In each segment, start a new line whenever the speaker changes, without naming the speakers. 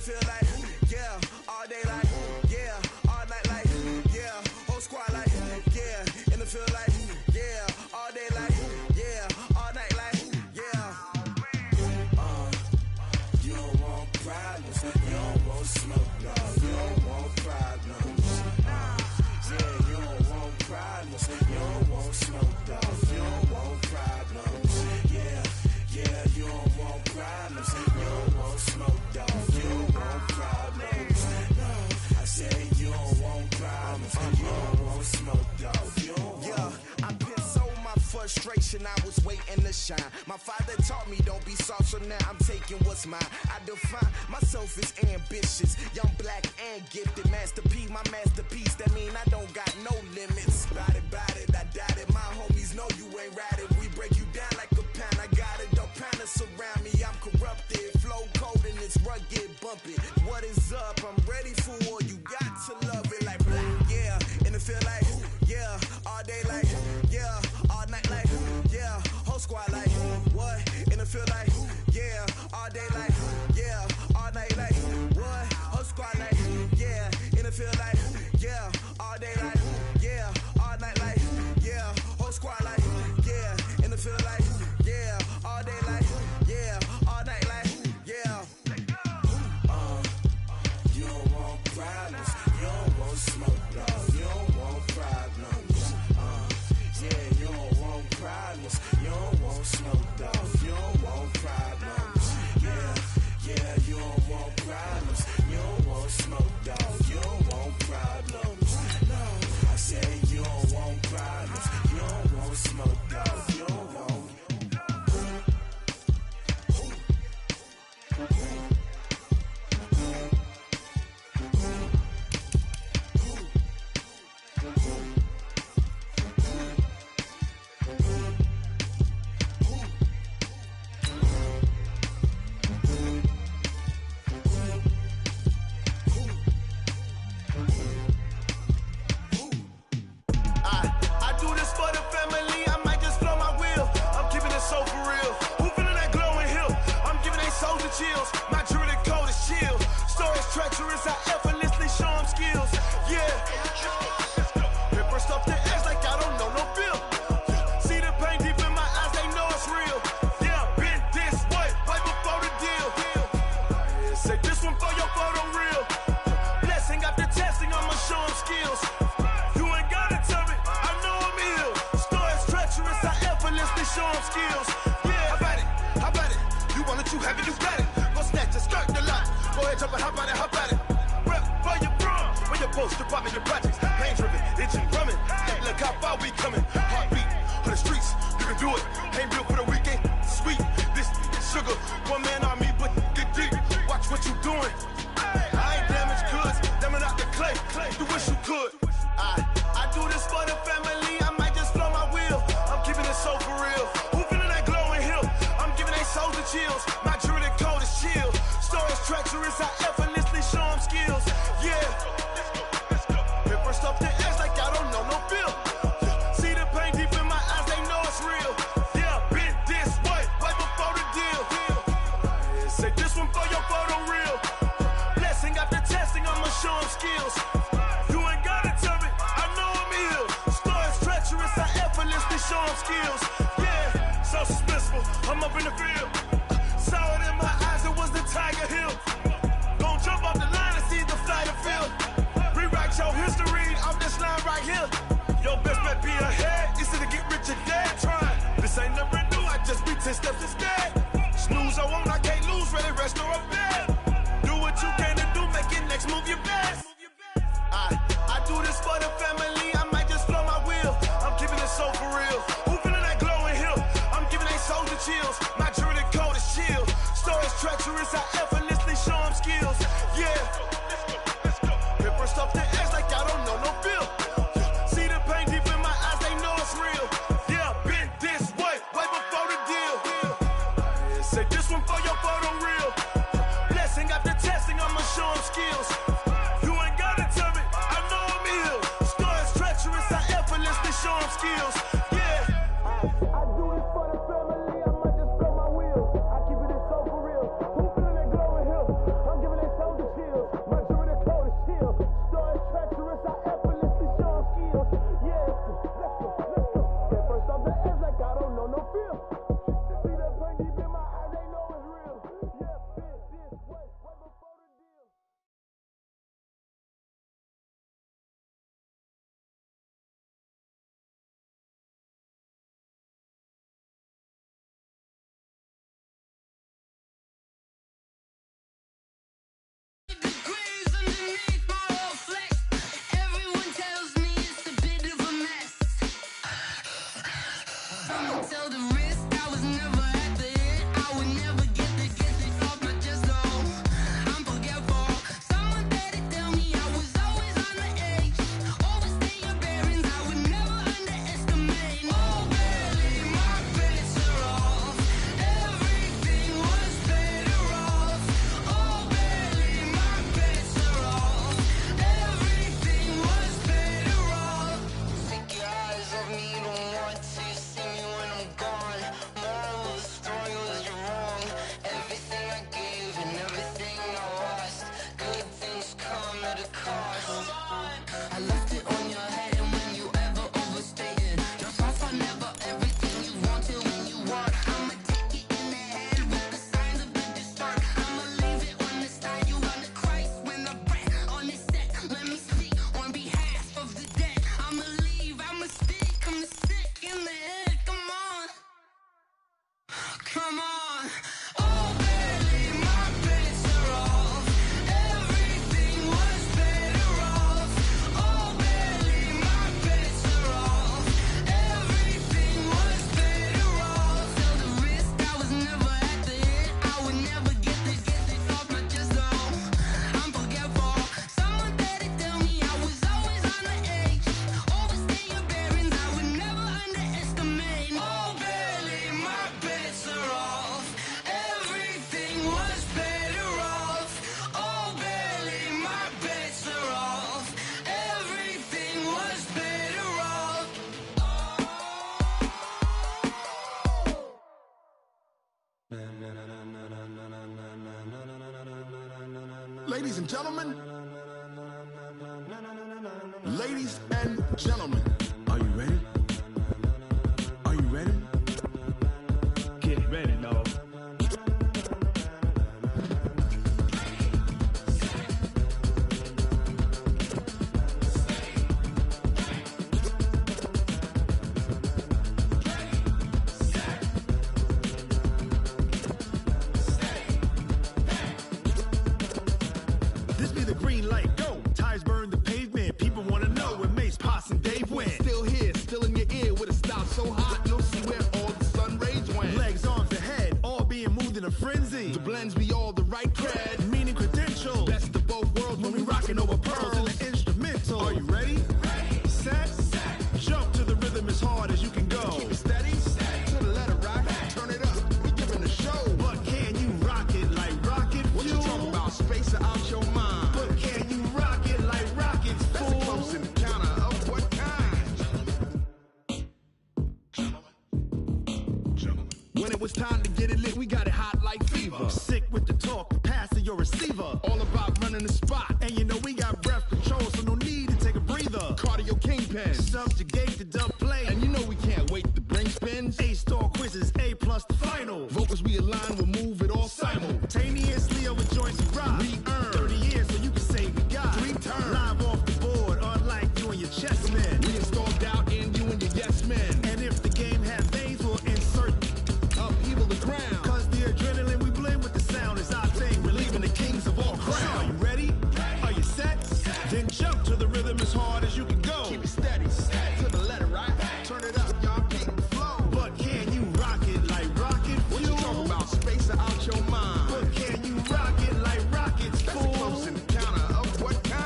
feel like, yeah, all day like, yeah, all night like, yeah, whole squad like, yeah, in the field like, yeah, all day like, yeah, all night like, yeah. You don't want problems, you don't want smoke, no, you don't want problems. Yeah, you don't want problems, you don't want smoke, dog, you don't want problems. Yeah, you don't want problems, you don't want smoke, dog, you don't want problems. No, I said you don't want problems, you don't want smoke, dog, you don't want. Yeah, I pissed so my frustration, I was waiting to shine. My father taught me don't be soft, so now I'm taking what's mine. I define myself as ambitious, young, black, and gifted. Master P, my masterpiece, that mean I don't got no limits. Bout it, I doubt it. My homies know you ain't ratted. We break you down like a pound. I got it, don't pound us around me. I'm corrupted, flow cold and it's rugged, bumpy. What is up? I'm ready for war. You got to love it like black, yeah. And it feel like, yeah, all day like, yeah, all night like, yeah, whole squad like, what? And it feel like, yeah, all day like, yeah, all night like, what? Whole squad like, yeah, and it feel like, yeah, all day like, yeah, all night like, yeah, whole squad like, yeah, and it feel like, yeah, all day like, yeah, all night like, yeah. You don't want problems, you don't want smoke, dog, you don't want problems. Yeah, you don't want problems, you don't want smoke, dog, you don't want problems. Yeah, you don't want problems, you don't want smoke, dog, you don't want problems. No, I said you don't want problems, you don't want smoke, dog, you don't want. I do this for the family, I might just blow my wheel. I'm keeping it so for real. Who feeling that glowing hill? I'm giving they souls the chills. My druidic code is chill. Stories treacherous, I effortlessly show them skills. Yeah. Paper stuff the edge like I don't know no feel. See the pain deep in my eyes, they know it's real. Yeah, been this way, right before the deal. Say this one for your photo real. Blessing after testing, I'ma show them skills. You ain't gotta tell me, I know I'm ill. Stories treacherous, I effortlessly show them skills. Yeah, how about it? You want it, you have it, you got it. Go snatch a skirt the lot. Go ahead, jump it, how about it? Rep for your bro, where your post, department, your projects. Pain driven, itching, drumming. Hey, look how far we coming. Heartbeat on the streets, you can do it. Ain't built for the weekend, sweet. This sugar, one man army, but get deep. Watch what you doing. I ain't damaged goods, damn out the clay. You wish you could. I do this for the family, I might just blow my wheel. I'm keeping it so for real. Who feeling that glowing hill? I'm giving they souls the chills. My druidic code is chill. Stories treacherous, I effortlessly show them skills. Yeah. Paper stuff the edge like I don't know no feel. See the pain deep in my eyes, they know it's real. Yeah, been this way, right before the deal. Say this one for your photo real. Blessing after testing, I'ma show them skills. You ain't gotta tell me, I know I'm ill. Stories treacherous, I effortlessly show them skills. Yeah, so suspenseful, I'm up in the field. Saw it in my eyes, it was the Tiger Hill. Gon' jump off the line and see the flight of field. Rewrite your history, I'm this line right here. Your best bet be ahead, easy to get rich or dead. Trying, this ain't never new, I just be 10 steps instead. Snooze I won't, I can't lose, ready, rest or a bed. Do what you can to do, make it next move your best. I do this for the family, I might just blow my wheel. I'm keeping it so for real. Who feeling that glowing hill? I'm giving they souls the chills. My druidic code is chill. Stories treacherous, I effortlessly show them skills. Yeah. Paper stuff the edge like I don't know no feel. See the pain deep in my eyes, they know it's real. Yeah, been this way, right before the deal. Say this one for your photo real. Blessing after testing, I'ma show them skills. You ain't gotta tell me, I know I'm ill. Stories treacherous, I effortlessly show them skills. Yeah. I do this for the family, I might just blow my wheel. I keep it so for real. Who feeling that glowing hill? I'm giving they souls the Ladies and gentlemen. Ladies and gentlemen. Are you ready? Are you ready?
Get ready, dog.
This be the green light, go. Tires burn the pavement. People want to know where Mace, Poss, and Dave went. Still here, still in your ear with a style so hot. You'll see where all the sun rays went. Legs, arms, and head, all being moved in a frenzy. The blends be all the right cred. Meaning credentials. Best of both worlds when we rockin' over pearls in the instrumental. Are you ready? Set. Jump to the rhythm as hard as you can go. Keep it steady. To the letter rock. Turn it up. We giving a show. But can you rock it like rocket fuel? What you talking about? Space or out your mind? But can you rock it like rockets, fool? That's a close encounter of what kind? When it was time to get it lit, we got it hot like fever. Sick with the talk, passing your receiver. All about running the spot. And you know we got breath control, so no need to take a breather. Cardio kingpin. Subjugate the dub play. And you know we can't wait to bring spins. A-star quizzes, A+ the final. Vocals we align, we'll move it all simultaneously over joints and rock. We earn 30 years, so you can say we got 3 turns. Live off the board, unlike you and your chess men. We install doubt in you and your yes men. And if the game has veins, we'll insert upheaval the ground. Cause the adrenaline we blend with the sound is our thing. We're leaving the kings of all crowns. So are you ready? Are you set? Then jump to the rhythm as hard as you can go. Keep it steady, to the letter, right? Turn it up, y'all keep the flow. But can you rock it like rocket fuel? What you talking about? Space or out your mind? But can you rock it like rockets, fool? That's a close encounter of what kind?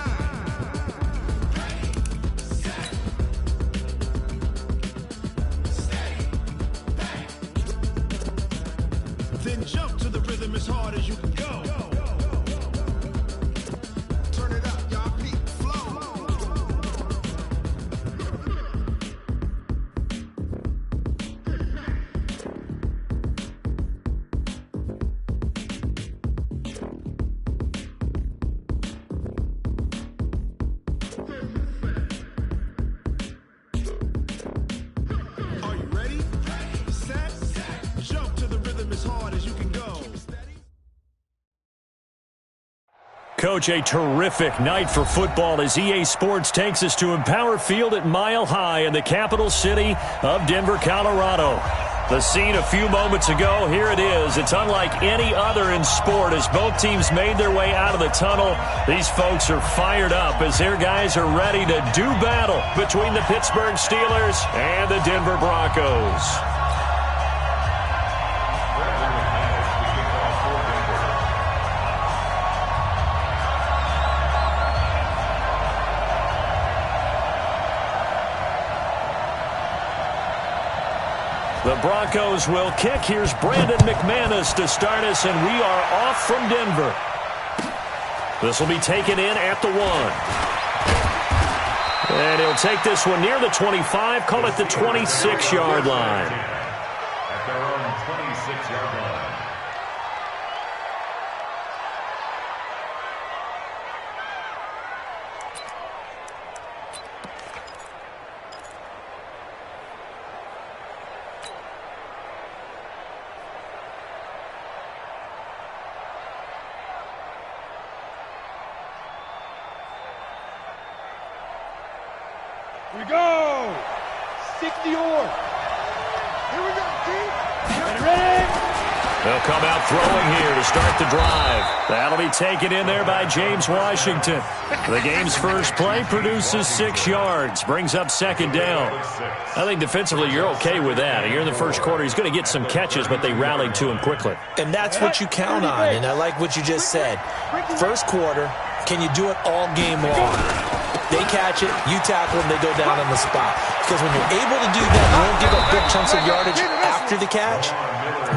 Then jump to the rhythm as hard as you can go. Turn it up, y'all keep the flow. Are you ready? Set. Jump to the rhythm as hard as you can go.
Coach, a terrific night for football as EA Sports takes us to Empower Field at Mile High in the capital city of Denver, Colorado. The scene a few moments ago, here it is. It's unlike any other in sport as both teams made their way out of the tunnel. These folks are fired up as their guys are ready to do battle between the Pittsburgh Steelers and the Denver Broncos. The Broncos will kick. Here's Brandon McManus to start us, and we are off from Denver. This will be taken in at the 1. And he'll take this one near the 25, call it the 26-yard line.
At their own 26-yard line.
Here we go. 60-yard. Here we go, team. Ready?
They'll come out throwing here to start the drive. That'll be taken in there by James Washington. The game's first play produces 6 yards, brings up second down. I think defensively you're okay with that. Here in the first quarter, he's going to get some catches, but they rallied to him quickly.
And that's what you count on, and I like what you just said. First quarter, can you do it all game long? They catch it, you tackle them, they go down on the spot. Because when you're able to do that, you don't give up big chunks of yardage after the catch.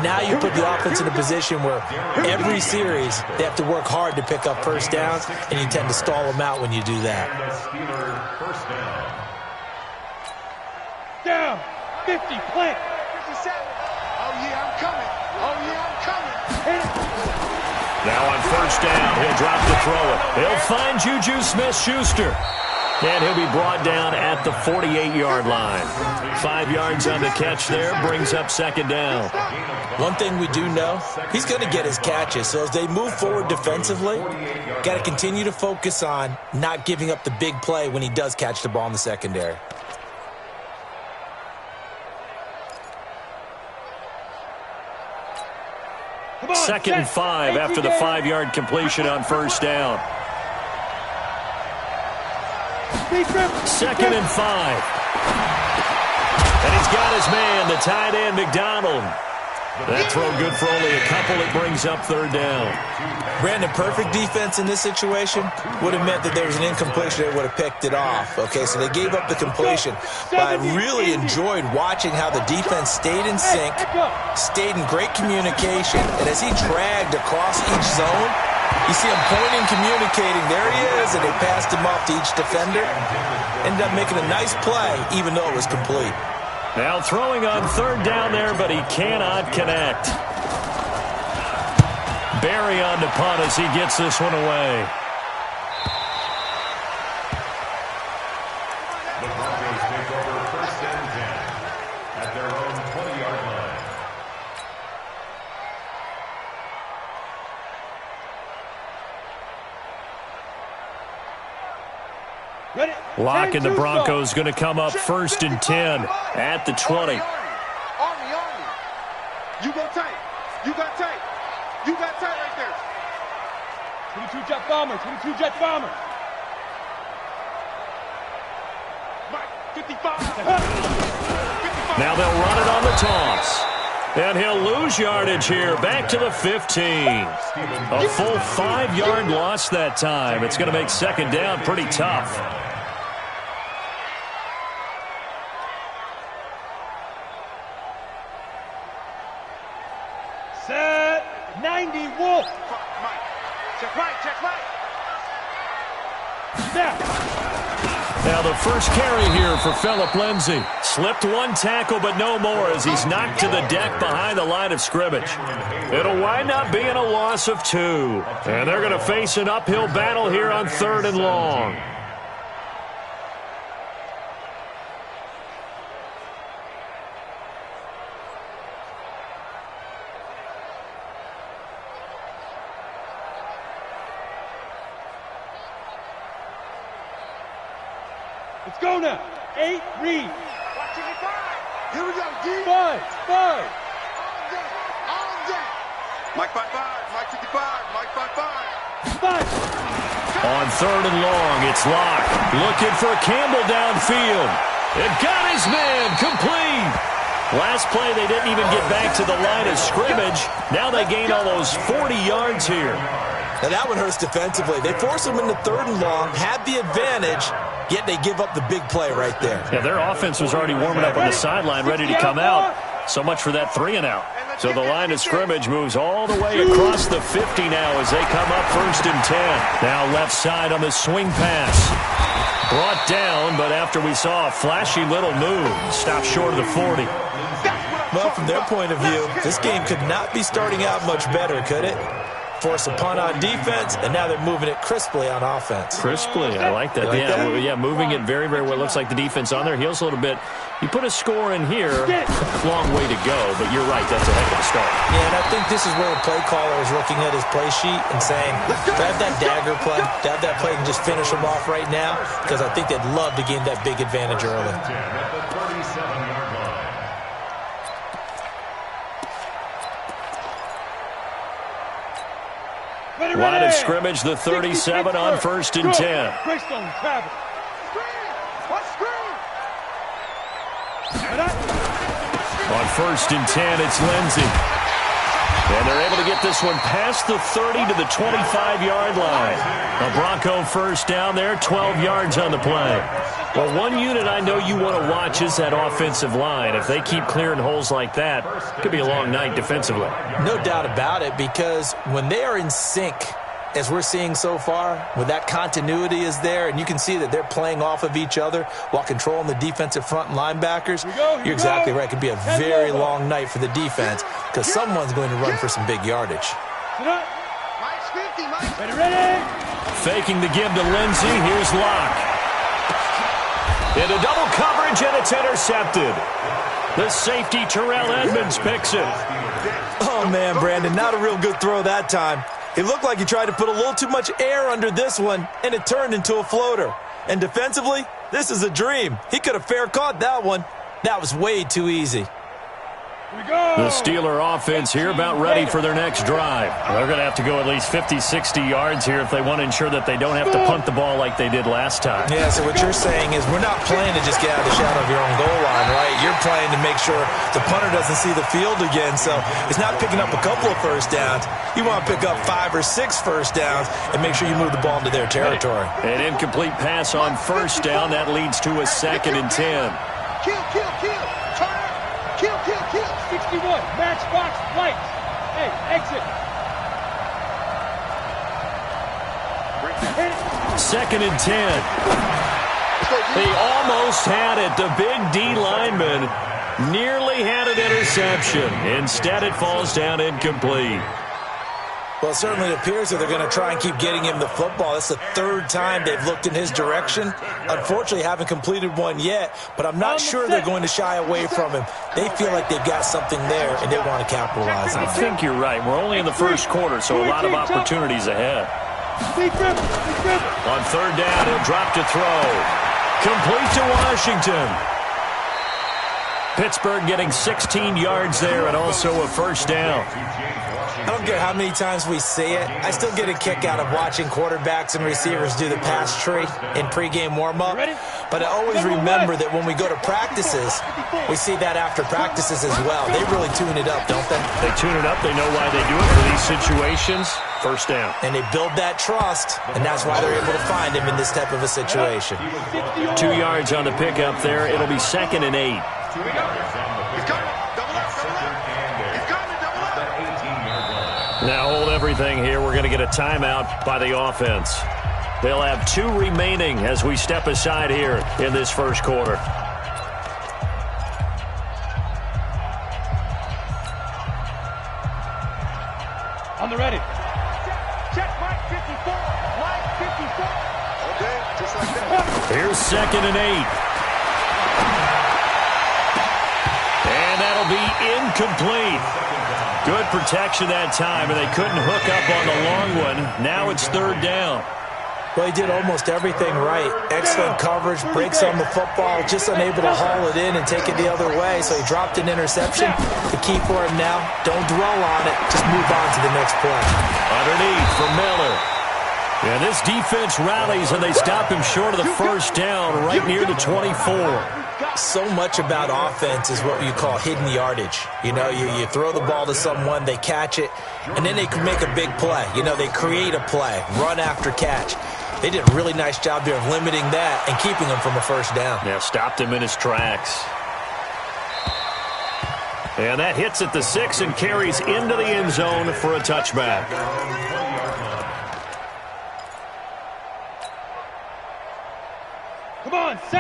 Now you put the offense in a position where every series they have to work hard to pick up first downs, and you tend to stall them out when you do that.
Down. 50. Plant.
57. Oh, yeah, I'm coming. Oh, yeah, I'm coming.
Hit it.
Now on first down, he'll drop to throw it. He'll find Juju Smith-Schuster. And he'll be brought down at the 48-yard line. 5 yards on the catch there, brings up second down.
One thing we do know, he's going to get his catches. So as they move forward defensively, got to continue to focus on not giving up the big play when he does catch the ball in the secondary.
Second and 5 after the 5-yard completion on first down. Second and 5. And he's got his man, the tight end, McDonald. That throw good for only a couple. It brings up third down.
Brandon, perfect defense in this situation would have meant that there was an incompletion. They would have picked it off. Okay, so they gave up the completion. But I really enjoyed watching how the defense stayed in sync, stayed in great communication, and as he dragged across each zone, you see him pointing, communicating. There he is, and they passed him off to each defender. Ended up making a nice play, even though it was complete.
Now throwing on third down there, but he cannot connect. Barry on the punt as he gets this one away.
The Broncos take over first and 10 at their own 20-yard line.
Locking the Broncos going to come up first and 10 at the 20.
Army. You go tight. You got tight. You got tight right there. 22 jet bomber. 22 jet bomber. Mike, 55.
Now they'll run it on the toss. And he'll lose yardage here. Back to the 15. A full 5-yard loss that time. It's going to make second down pretty tough.
Set. 90 Wolf. Mike. Check right. Check right. Snap.
Now the first carry here for Phillip Lindsay. Slipped one tackle, but no more as he's knocked to the deck behind the line of scrimmage. It'll wind up being a loss of 2. And they're going to face an uphill battle here on third and long.
Let's go now. 8, read. Here we go. 5. Mike 5-5. Mike 55. Mike 5-5.
On third and long, it's locked. Looking for Campbell downfield. It got his man complete. Last play, they didn't even get back to the line of scrimmage. Now they gain almost 40 yards here.
Now that one hurts defensively. They force him into third and long, had the advantage, yet they give up the big play right there.
Yeah, their offense was already warming up on the sideline, ready to come out. So much for that 3-and-out. So the line of scrimmage moves all the way across the 50 now as they come up first and 10. Now left side on the swing pass. Brought down, but after we saw a flashy little move, stopped short of the 40.
Well, from their point of view, this game could not be starting out much better, could it? Force a punt on defense, and now they're moving it crisply on offense.
Crisply, I like that. Yeah, moving it very, very well. Looks like the defense on their heels a little bit. You put a score in here, long way to go, but you're right, that's a heck of a start.
Yeah, and I think this is where the play caller is looking at his play sheet and saying, to have that dagger play, to have that play and just finish them off right now, because I think they'd love to gain that big advantage early.
At the 37-yard line.
Line of scrimmage, the 37 on first and 10.
Greystone, Travis.
On first and 10, it's Lindsay. And they're able to get this one past the 30 to the 25-yard line. A Bronco first down there, 12 yards on the play. Well, one unit I know you want to watch is that offensive line. If they keep clearing holes like that, it could be a long night defensively.
No doubt about it, because when they are in sync, as we're seeing so far, when that continuity is there, and you can see that they're playing off of each other while controlling the defensive front and linebackers, you're exactly right. It could be a very long night for the defense because someone's going to run for some big yardage.
Ready.
Faking the give to Lindsey. Here's Locke. Into double coverage, and it's intercepted. The safety, Terrell Edmonds, picks it.
Oh, man, Brandon, not a real good throw that time. It looked like he tried to put a little too much air under this one, and it turned into a floater. And defensively, this is a dream. He could have fair caught that one. That was way too easy.
The Steeler offense here about ready for their next drive. They're going to have to go at least 50, 60 yards here if they want to ensure that they don't have to punt the ball like they did last time.
Yeah, so what you're saying is we're not playing to just get out of the shadow of your own goal line, right? You're playing to make sure the punter doesn't see the field again, so it's not picking up a couple of first downs. You want to pick up 5 or 6 first downs and make sure you move the ball into their territory.
An incomplete pass on first down. That leads to a 2nd and 10.
Kill. Turn. Kill. 61. Matchbox lights. Hey, exit.
2nd and 10. He almost had it. The big D lineman nearly had an interception. Instead, it falls down incomplete.
Well, it certainly appears that they're going to try and keep getting him the football. That's the 3rd time they've looked in his direction. Unfortunately, haven't completed one yet, but I'm not sure they're going to shy away from him. They feel like they've got something there, and they want to capitalize on it.
I think you're right. We're only in the first quarter, so a lot of opportunities ahead. On 3rd down, he'll drop to throw. Complete to Washington. Pittsburgh getting 16 yards there and also a first down.
I don't care how many times we see it. I still get a kick out of watching quarterbacks and receivers do the pass tree in pregame warm-up. But I always remember that when we go to practices, we see that after practices as well. They really tune it up, don't they?
They tune it up. They know why they do it for these situations. First down.
And they build that trust, and that's why they're able to find him in this type of a situation.
2 yards on the pickup there. It'll be 2nd and 8. Now hold everything here. We're going to get a timeout by the offense. They'll have 2 remaining as we step aside here in this first quarter.
On the ready. Check Mike 54. Mike 54. Okay, just like that.
Here's 2nd and 8. And that'll be incomplete. Good protection that time, and they couldn't hook up on the long one. Now it's 3rd down.
Well, he did almost everything right. Excellent coverage, breaks on the football, just unable to haul it in and take it the other way. So he dropped an interception. The key for him now, don't dwell on it. Just move on to the next play.
Underneath for Miller. And this defense rallies, and they stop him short of the first down right near the 24.
So much about offense is what you call hidden yardage. You know, you throw the ball to someone, they catch it, and then they can make a big play. You know, they create a play, run after catch. They did a really nice job there of limiting that and keeping him from a first down.
Yeah, stopped him in his tracks. And that hits at the 6 and carries into the end zone for a touchback.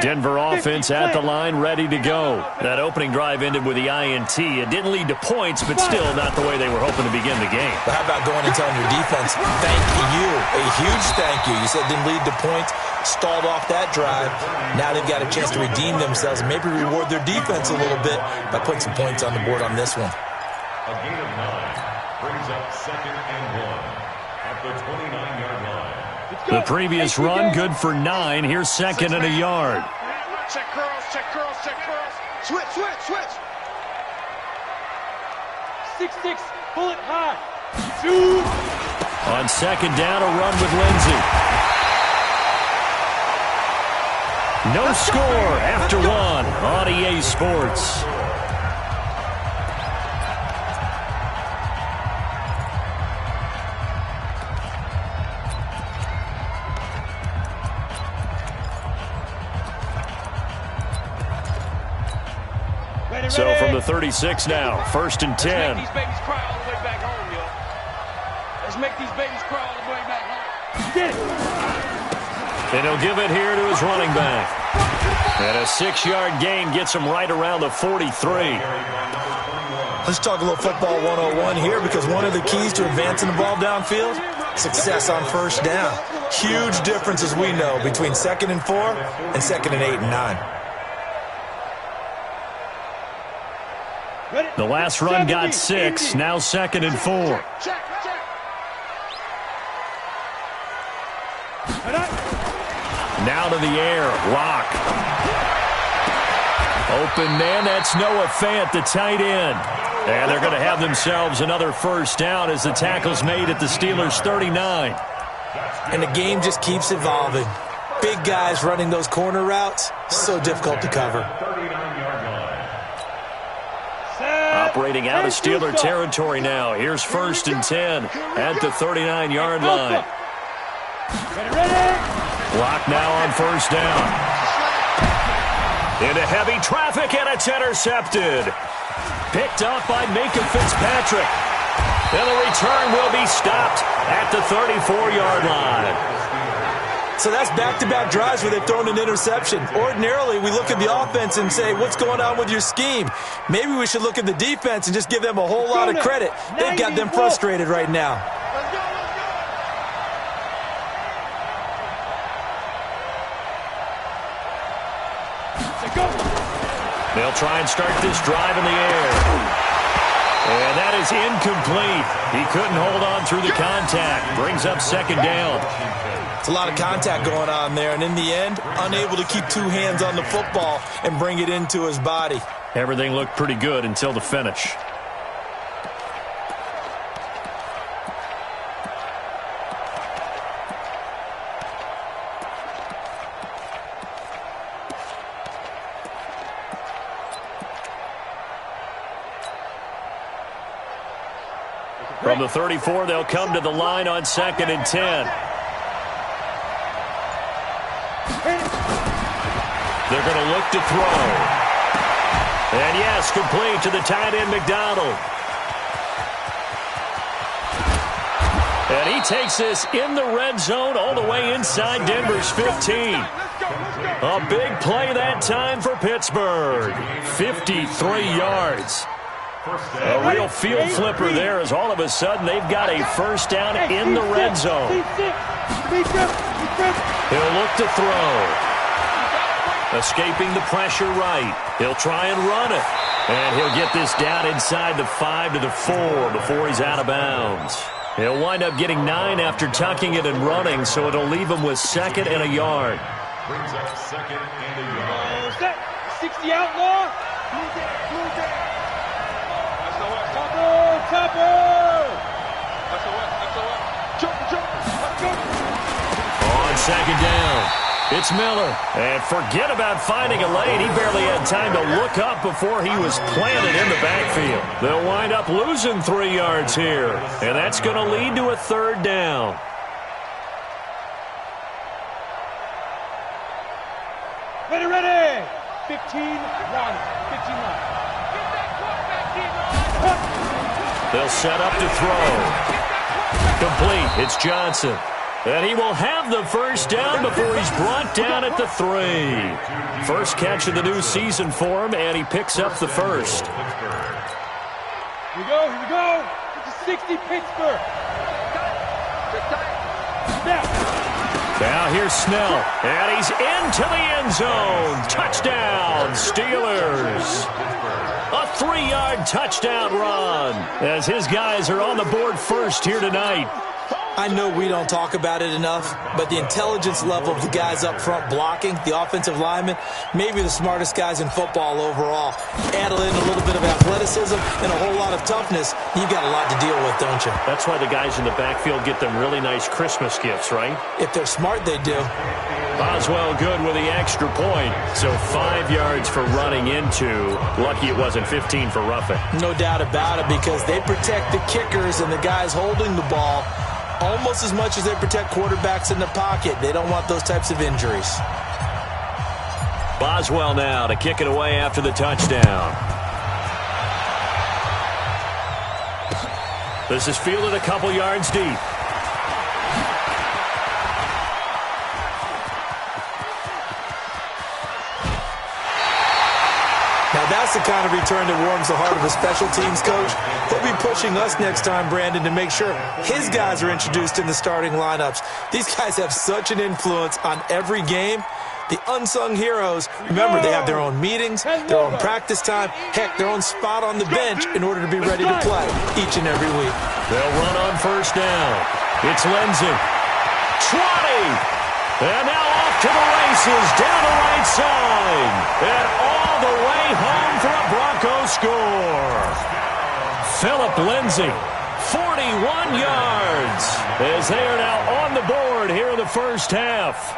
Denver offense at the line, ready to go. That opening drive ended with the INT. It didn't lead to points, but still not the way they were hoping to begin the game.
But how about going and telling your defense, thank you, a huge thank you. You said it didn't lead to points, stalled off that drive. Now they've got a chance to redeem themselves and maybe reward their defense a little bit by putting some points on the board on this one.
A gain of 9 brings up 2nd and 1 at the 29-yard line.
The previous run, good for 9. Here's 2nd and a yard.
Check curls. Switch. 6-6, bullet high. Shoot.
On 2nd down, a run with Lindsey. No score after 1 on EA Sports. So from the 36 now, 1st and 10.
Let's make these babies cry all the way back home, yo. Let's make these babies cry all the way back home. Get it.
And he'll give it here to his running back. And a 6-yard gain gets him right around the 43.
Let's talk a little football 101 here, because one of the keys to advancing the ball downfield Success on first down. Huge difference, as we know, between 2nd and 4 and 2nd and 8 and 9.
The last run got 6, now 2nd and 4. Now to the air, Locke. Open man, that's Noah Fant, the tight end. And they're going to have themselves another first down as the tackle's made at the Steelers' 39.
And the game just keeps evolving. Big guys running those corner routes, so difficult to cover.
Operating out of Steeler territory now. Here's 1st and 10 at the 39-yard line. Locke now on first down. Into heavy traffic, and it's intercepted. Picked up by Minka Fitzpatrick. And the return will be stopped at the 34-yard line.
So that's back-to-back drives where they've thrown an interception. Ordinarily, we look at the offense and say, what's going on with your scheme? Maybe we should look at the defense and just give them a whole lot of credit. They've got them frustrated right now.
They'll try and start this drive in the air. And that is incomplete. He couldn't hold on through the contact. Brings up 2nd down.
It's a lot of contact going on there, and in the end, unable to keep 2 hands on the football and bring it into his body.
Everything looked pretty good until the finish. From the 34, they'll come to the line on 2nd and 10. They're going to look to throw. And yes, complete to the tight end, McDonald. And he takes this in the red zone all the way inside Denver's 15. A big play that time for Pittsburgh. 53 yards. A real field flipper there as all of a sudden they've got a first down in the red zone. He'll look to throw. Escaping the pressure right. He'll try and run it. And he'll get this down inside the 5 to the 4 before he's out of bounds. He'll wind up getting 9 after tucking it and running, so it'll leave him with 2nd and a yard.
Brings up 2nd and a yard.
60 outlaw.
On 2nd down, it's Miller. And forget about finding a lane. He barely had time to look up before he was planted in the backfield. They'll wind up losing 3 yards here. And that's going to lead to a 3rd down.
Ready. 15-1. 15-1.
They'll set up to throw. Complete. It's Johnson. And he will have the first down before he's brought down at the 3. First catch of the new season for him, and he picks up the first.
Here we go. It's a 60 Pittsburgh.
Now here's Snell, and he's into the end zone. Touchdown, Steelers. A 3-yard touchdown run as his guys are on the board first here tonight.
I know we don't talk about it enough, but the intelligence level of the guys up front blocking, the offensive linemen, maybe the smartest guys in football overall. Add in a little bit of athleticism and a whole lot of toughness, you've got a lot to deal with, don't you?
That's why the guys in the backfield get them really nice Christmas gifts, right?
If they're smart, they do.
Boswell good with the extra point. So 5 yards for running into. Lucky it wasn't 15 for roughing.
No doubt about it, because they protect the kickers and the guys holding the ball almost as much as they protect quarterbacks in the pocket. They don't want those types of injuries.
Boswell now to kick it away after the touchdown. This is fielded a couple yards deep.
Now That's the kind of return that warms the heart of a special teams coach. He'll be pushing us next time, Brandon, to make sure his guys are introduced in the starting lineups. These guys have such an influence on every game. The unsung heroes, remember, they have their own meetings, their own practice time, heck, their own spot on the bench in order to be ready to play each and every week.
They'll run on first down. It's Lindsey. 20. And now off to the races, down the right side. And all the way home for a Broncos score. Phillip Lindsey, 41 yards, as they are now on the board here in the first half.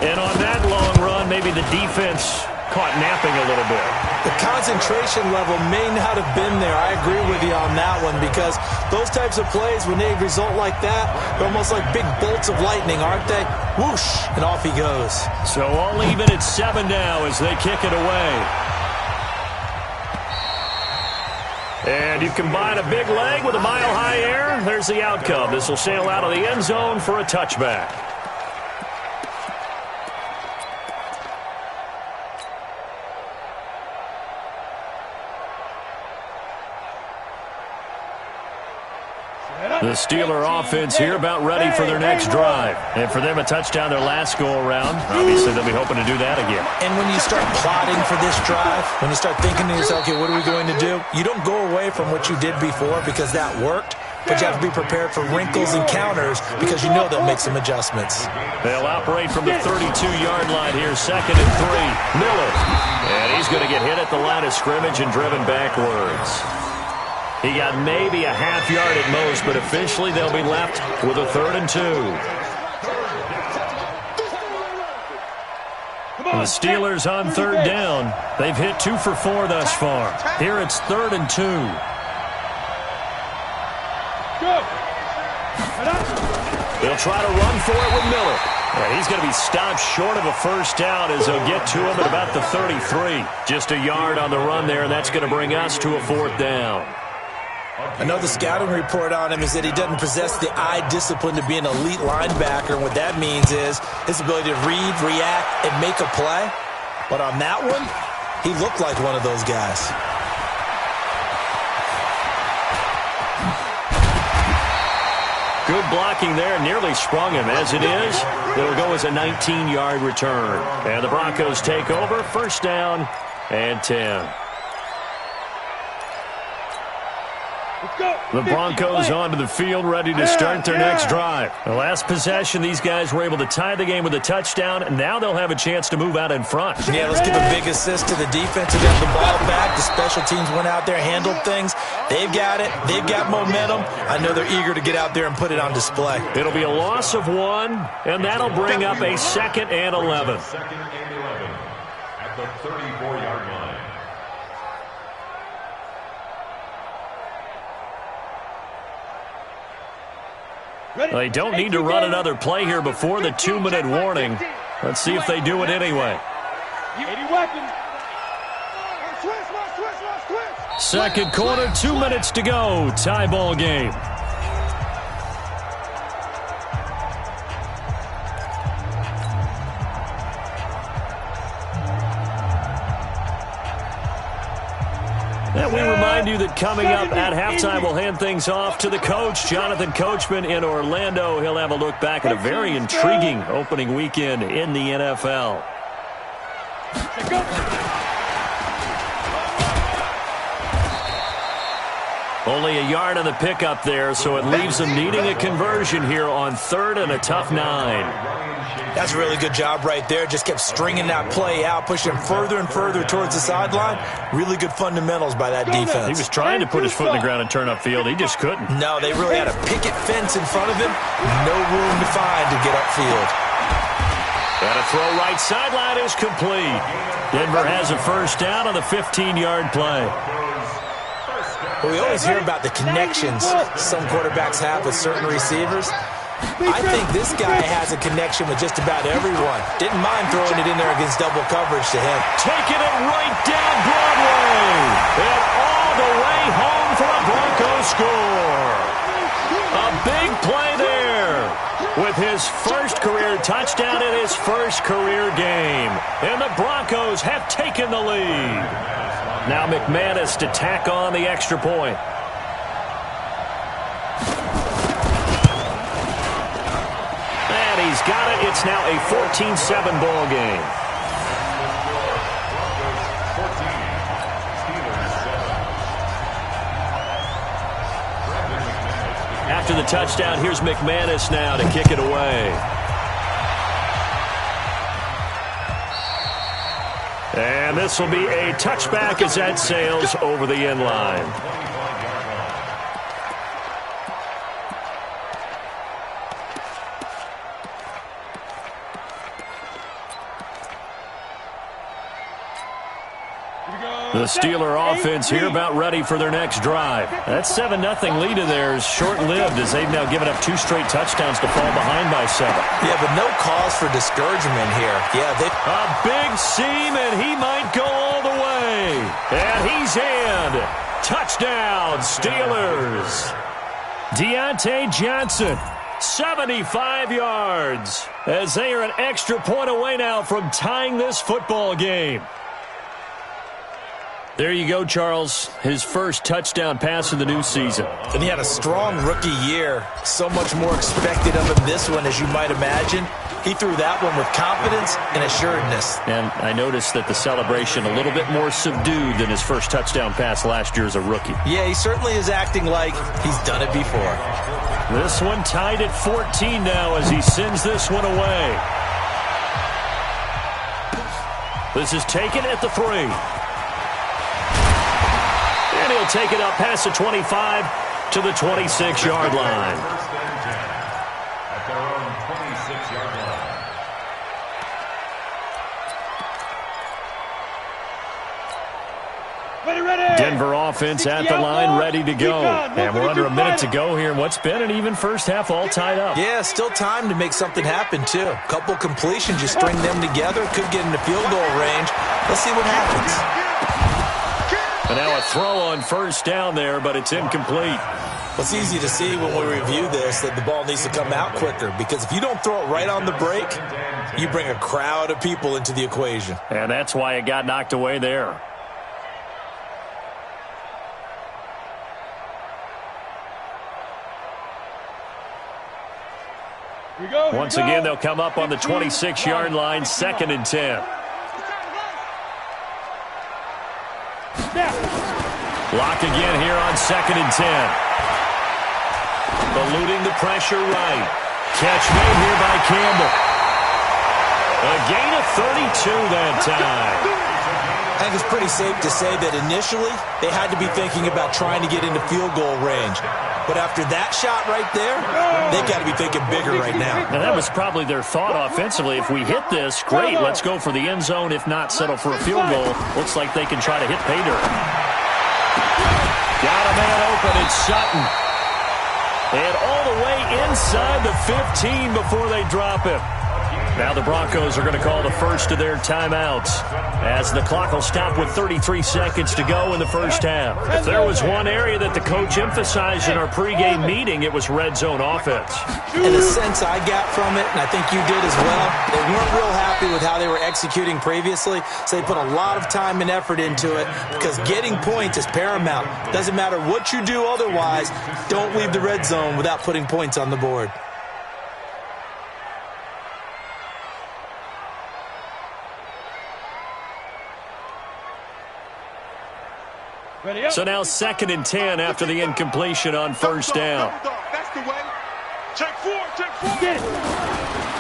And on that long run, maybe the defense caught napping a little bit.
The concentration level may not have been there. I agree with you on that one, because those types of plays, when they result like that, they're almost like big bolts of lightning, aren't they? Whoosh, and off he goes.
So all even at 7 now as they kick it away. And you combine a big leg with a mile-high air, there's the outcome. This will sail out of the end zone for a touchback. The Steeler offense here about ready for their next drive. And for them, a touchdown their last go-around. Obviously, they'll be hoping to do that again.
And when you start plotting for this drive, when you start thinking to yourself, okay, what are we going to do? You don't go away from what you did before because that worked, but you have to be prepared for wrinkles and counters because you know they'll make some adjustments.
They'll operate from the 32-yard line here, 2nd and 3. Miller. And he's going to get hit at the line of scrimmage and driven backwards. He got maybe a half yard at most, but officially they'll be left with a 3rd and 2. The Steelers on 3rd down. They've hit 2 for 4 thus far. Here it's 3rd and 2. They'll try to run for it with Miller. And he's going to be stopped short of a first down as they'll get to him at about the 33. Just a yard on the run there, and that's going to bring us to a 4th down.
Another scouting report on him is that he doesn't possess the eye discipline to be an elite linebacker. And what that means is his ability to read, react, and make a play. But on that one, he looked like one of those guys.
Good blocking there, nearly sprung him. As it is, it'll go as a 19-yard return. And the Broncos take over, 1st down and 10. The Broncos onto the field, ready to start their next drive. The last possession, these guys were able to tie the game with a touchdown, and now they'll have a chance to move out in front.
Yeah, let's give a big assist to the defense who got the ball back. The special teams went out there, handled things. They've got it. They've got momentum. I know they're eager to get out there and put it on display.
It'll be a loss of 1, and that'll bring up a 2nd and 11.
2nd and 11 at the 34-yard line.
They don't need to run another play here before the 2-minute warning. Let's see if they do it anyway. 2nd quarter, 2 minutes to go. Tie ball game. And we remind you that coming up at halftime, we'll hand things off to the coach, Jonathan Coachman in Orlando. He'll have a look back at a very intriguing opening weekend in the NFL. Only a yard on the pickup there, so it leaves them needing a conversion here on 3rd and a tough 9.
That's a really good job right there. Just kept stringing that play out, pushing him further and further towards the sideline. Really good fundamentals by that defense.
He was trying to put his foot in the ground and turn upfield. He just couldn't.
No, they really had a picket fence in front of him. No room to find to get upfield.
And a throw right sideline is complete. Denver has a 1st down on the 15-yard play.
Well, we always hear about the connections some quarterbacks have with certain receivers. I think this guy has a connection with just about everyone. Didn't mind throwing it in there against double coverage to him.
Taking it right down Broadway. And all the way home for a Broncos score. A big play there with his first career touchdown and his first career game, and the Broncos have taken the lead. Now McManus to tack on the extra point. And he's got it. It's now a 14-7 ball game. After the touchdown, here's McManus now to kick it away. And this will be a touchback as that sails over the end line. The Steeler offense here about ready for their next drive. That 7-0 lead of theirs short-lived as they've now given up 2 straight touchdowns to fall behind by 7.
Yeah, but no cause for discouragement here. Yeah,
a big seam, and he might go all the way. And he's in. Touchdown, Steelers. Deontay Johnson, 75 yards, as they are an extra point away now from tying this football game. There you go, Charles. His first touchdown pass of the new season.
And he had a strong rookie year. So much more expected of him this one, as you might imagine. He threw that one with confidence and assuredness. And
I noticed that the celebration a little bit more subdued than his first touchdown pass last year as a rookie.
Yeah, he certainly is acting like he's done it before.
This one tied at 14 now as he sends this one away. This is taken at the 3. And he'll take it up past the 25 to the 26-yard line.
At their own 26-yard line.
Denver offense at the line, ready to go. And we're under a minute to go here in what's been an even first half, all tied up.
Yeah, still time to make something happen, too. A couple completions, you string them together, could get into field goal range. Let's see what happens.
And now a throw on first down there, but it's incomplete.
Well, it's easy to see when we review this that the ball needs to come out quicker, because if you don't throw it right on the break, you bring a crowd of people into the equation.
And that's why it got knocked away there. Once again, they'll come up on the 26-yard line, 2nd and 10. Block again here on 2nd and 10. Eluding the pressure right. Catch made here by Campbell. A gain of 32 that time.
I think it's pretty safe to say that initially they had to be thinking about trying to get into field goal range. But after that shot right there, they got to be thinking bigger right now.
Now, that was probably their thought offensively. If we hit this, great, let's go for the end zone. If not, settle for a field goal. Looks like they can try to hit pay dirt. Got a man open, it's Sutton. And all the way inside the 15 before they drop him. Now the Broncos are going to call the first of their timeouts as the clock will stop with 33 seconds to go in the first half. If there was one area that the coach emphasized in our pregame meeting, it was red zone offense.
And the sense I got from it, and I think you did as well, they weren't real happy with how they were executing previously, so they put a lot of time and effort into it because getting points is paramount. Doesn't matter what you do otherwise, don't leave the red zone without putting points on the board.
So now 2nd and 10 after the incompletion on first down.
That's the way. Check 4.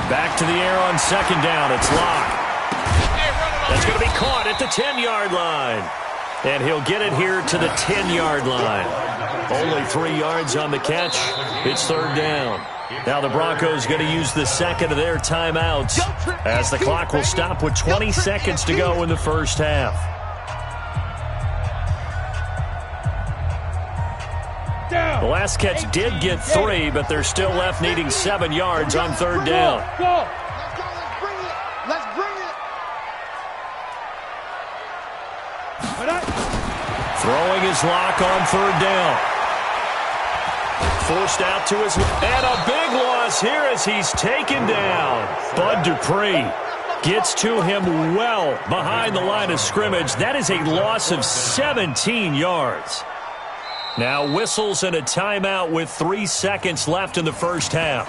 Back to the air on 2nd down. It's Locke. That's going to be caught at the 10-yard line. And he'll get it here to the 10-yard line. Only 3 yards on the catch. It's 3rd down. Now the Broncos going to use the second of their timeouts as the clock will stop with 20 seconds to go in the first half. The last catch did get 3, but they're still left needing 7 yards on 3rd down.
Let's bring it.
Throwing his Lock on 3rd down. Forced out to his... And a big loss here as he's taken down. Bud Dupree gets to him well behind the line of scrimmage. That is a loss of 17 yards. Now whistles and a timeout with 3 seconds left in the first half.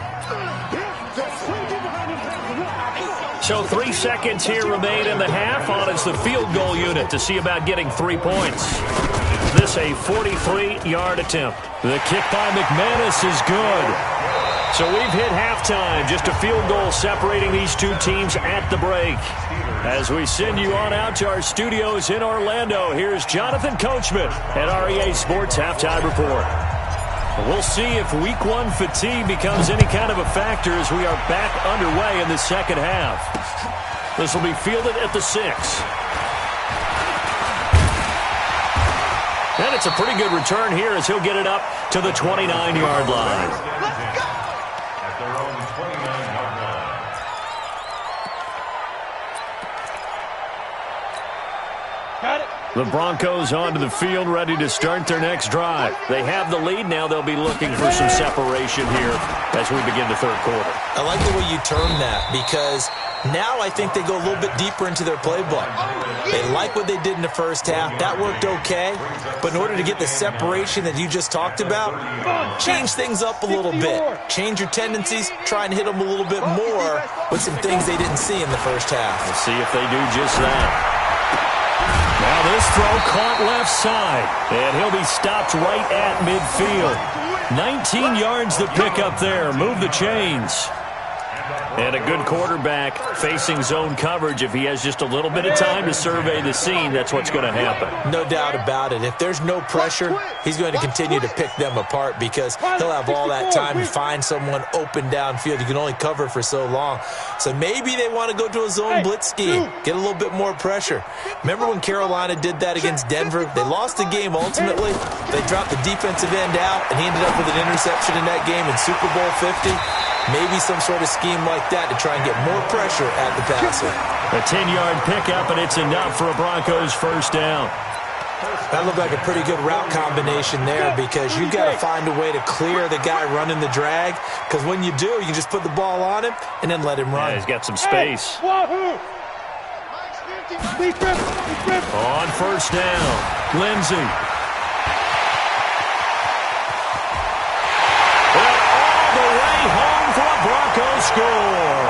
So 3 seconds here remain in the half. On is the field goal unit to see about getting 3 points. This a 43-yard attempt. The kick by McManus is good. So we've hit halftime. Just a field goal separating these two teams at the break. As we send you on out to our studios in Orlando, here's Jonathan Coachman at REA Sports Halftime Report. We'll see if Week 1 fatigue becomes any kind of a factor as we are back underway in the second half. This will be fielded at the 6. And it's a pretty good return here as he'll get it up to the 29-yard line.
At their own 29-yard line.
Got it.
The Broncos onto the field, ready to start their next drive. They have the lead. Now they'll be looking for some separation here as we begin the third quarter.
I like the way you term that because now I think they go a little bit deeper into their playbook. They like what they did in the first half. That worked okay. But in order to get the separation that you just talked about, change things up a little bit. Change your tendencies. Try and hit them a little bit more with some things they didn't see in the first half.
We'll see if they do just that. Now this throw caught left side, and he'll be stopped right at midfield. 19 yards to pick up there. Move the chains. And a good quarterback facing zone coverage. If he has just a little bit of time to survey the scene, that's what's going to happen.
No doubt about it. If there's no pressure, he's going to continue to pick them apart because he'll have all that time to find someone open downfield. You can only cover for so long. So maybe they want to go to a zone blitz scheme, get a little bit more pressure. Remember when Carolina did that against Denver? They lost the game ultimately. They dropped the defensive end out, and he ended up with an interception in that game in Super Bowl 50. Maybe some sort of scheme like that to try and get more pressure at the passer.
A 10-yard pickup, and it's enough for a Broncos first down.
That looked like a pretty good route combination there because you've got to find a way to clear the guy running the drag because when you do, you can just put the ball on him and then let him run.
Yeah, he's got some space. On first down, Lindsey. Broncos score.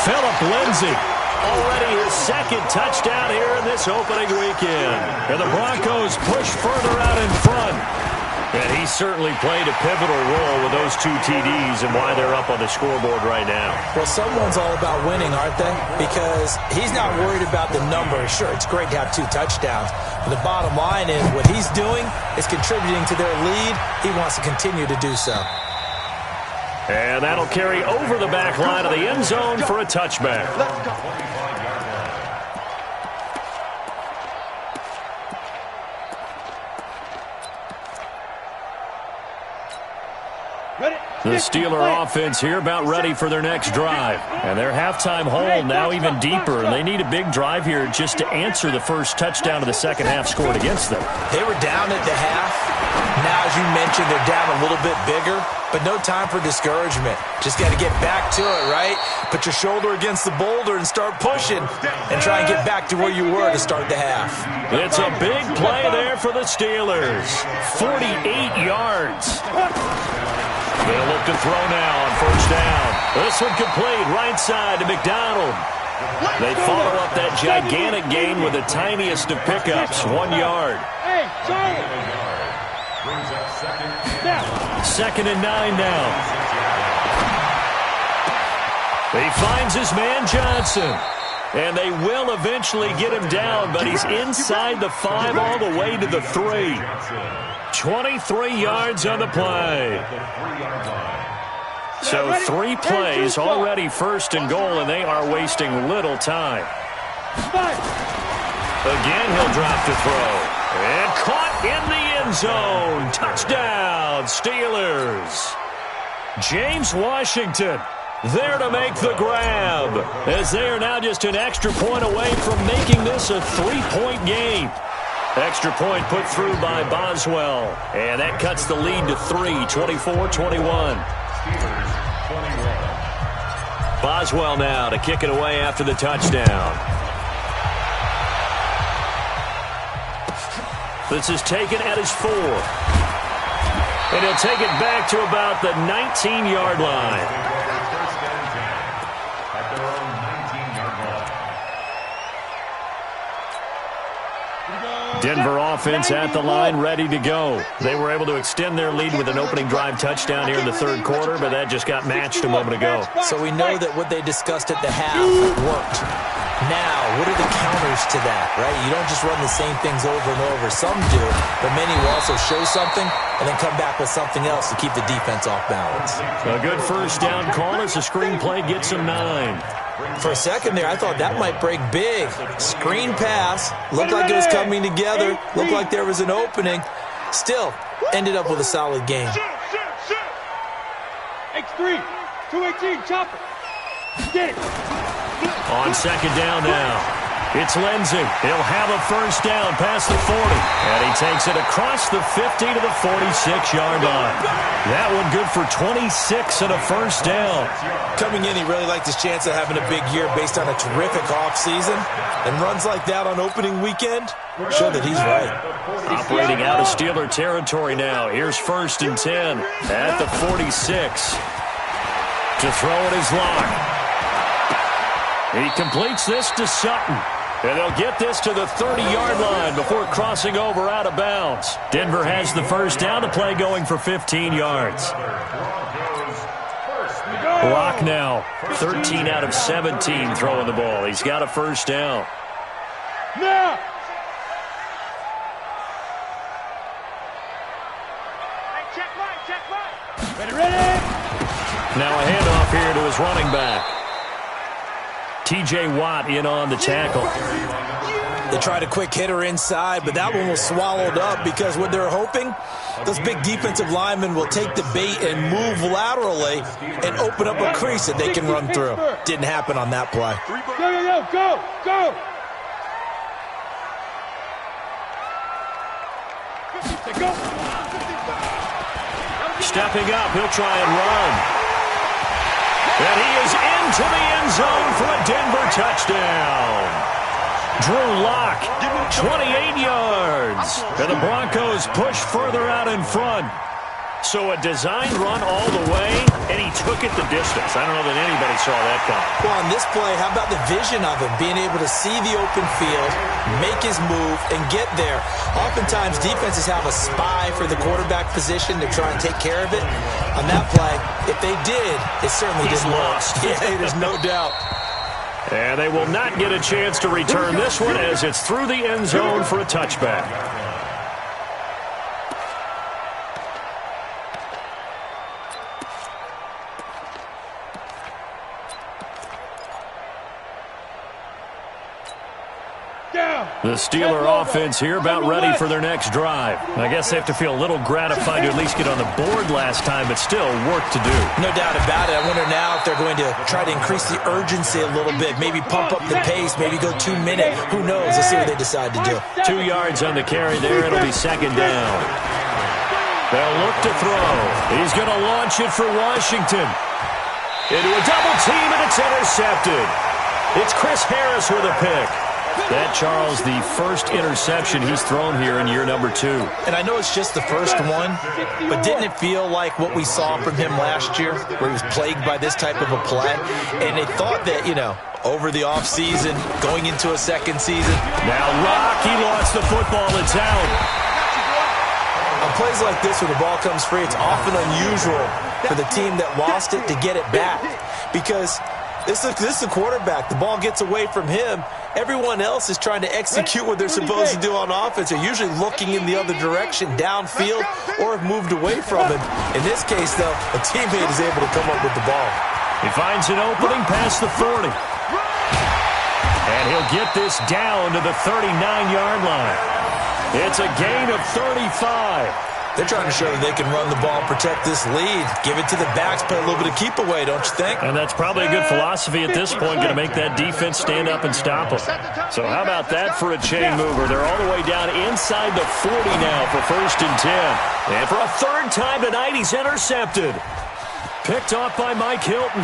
Phillip Lindsay, already his second touchdown here in this opening weekend. And the Broncos push further out in front. And he certainly played a pivotal role with those 2 TDs and why they're up on the scoreboard right now.
Well, someone's all about winning, aren't they? Because he's not worried about the number. Sure, it's great to have 2 touchdowns. But the bottom line is what he's doing is contributing to their lead. He wants to continue to do so.
And that'll carry over the back line of the end zone for a touchback. The Steeler offense here about ready for their next drive. And their halftime hole now even deeper. And they need a big drive here just to answer the first touchdown of the second half scored against them.
They were down at the half. Now, as you mentioned, they're down a little bit bigger. But no time for discouragement. Just got to get back to it, right? Put your shoulder against the boulder and start pushing. And try and get back to where you were to start the half.
It's a big play there for the Steelers. 48 yards. They'll look to throw now on first down. This one complete right side to McDonald. They follow up that gigantic gain with the tiniest of pickups, 1 yard. Second and 9 now. He finds his man Johnson. And they will eventually get him down, but he's inside the 5 all the way to the 3. 23 yards on the play. So 3 plays already first and goal, and they are wasting little time. Again, he'll drop the throw. And caught in the end zone. Touchdown, Steelers. James Washington there to make the grab, as they are now just an extra point away from making this a 3-point game. Extra point put through by Boswell, and that cuts the lead to 3, 24-21. Boswell now to kick it away after the touchdown. This is taken at his 4. And he'll take it back to about the 19-yard line. Denver offense at the line, ready to go. They were able to extend their lead with an opening drive touchdown here in the third quarter, but that just got matched a moment ago.
So we know that what they discussed at the half worked. Now, what are the counters to that, right? You don't just run the same things over and over. Some do, but many will also show something and then come back with something else to keep the defense off balance.
A good first down call as the screen play gets him 9.
For a second there, I thought that might break big. Screen pass. Looked like it was coming together. Looked like there was an opening. Still, ended up with a solid game.
X3, 218, chop it. Get it.
On second down now. It's Lindsey. He'll have a first down past the 40. And he takes it across the 50 to the 46-yard line. That one good for 26 and a first down.
Coming in, he really liked his chance of having a big year based on a terrific offseason. And runs like that on opening weekend show that he's right.
Operating out of Steeler territory now. Here's first and 10 at the 46. To throw it is Locke. He completes this to Sutton. And they'll get this to the 30-yard line before crossing over out of bounds. Denver has the first down, the play going for 15 yards. Locke now, 13 out of 17 throwing the ball. He's got a first down.
Now! Check right. Ready?
Now a handoff here to his running back. T.J. Watt in on the tackle.
They tried a quick hitter inside, but that one was swallowed up because what they're hoping, those big defensive linemen will take the bait and move laterally and open up a crease that they can run through. Didn't happen on that play.
Go!
Stepping up, he'll try and run. And he is into the end zone for a Denver touchdown. Drew Lock, 28 yards. And the Broncos push further out in front. So a designed run all the way, and he took it the distance. I don't know that anybody saw that coming.
Well, on this play, how about the vision of him, being able to see the open field, make his move, and get there. Oftentimes, defenses have a spy for the quarterback position to try and take care of it. On that play, if they did, it certainly didn't work. Yeah, there's no doubt.
And they will not get a chance to return this one as it's through the end zone for a touchback. The Steeler offense here about ready for their next drive. I guess they have to feel a little gratified to at least get on the board last time, but still work to do.
No doubt about it. I wonder now if they're going to try to increase the urgency a little bit, maybe pump up the pace, maybe go 2-minute. Who knows? Let's see what they decide to do.
2 yards on the carry there. It'll be second down. They'll look to throw. He's going to launch it for Washington. Into a double team, and it's intercepted. It's Chris Harris with a pick. That, Charles, the first interception he's thrown here in year number 2.
And I know it's just the first one, but didn't it feel like what we saw from him last year, where he was plagued by this type of a play? And they thought that, over the offseason, going into a second season.
Now Rock, he lost the football. It's out.
On plays like this, when the ball comes free, it's often unusual for the team that lost it to get it back. Because this is the quarterback. The ball gets away from him. Everyone else is trying to execute what they're supposed to do on offense. They're usually looking in the other direction, downfield, or have moved away from him. In this case, though, a teammate is able to come up with the ball.
He finds an opening past the 40. And he'll get this down to the 39-yard line. It's a gain of 35.
They're trying to show that they can run the ball, protect this lead, give it to the backs, play a little bit of keep away, don't you think?
And that's probably a good philosophy at this point, going to make that defense stand up and stop them. So how about that for a chain mover? They're all the way down inside the 40 now for first and 10. And for a third time tonight, he's intercepted. Picked off by Mike Hilton.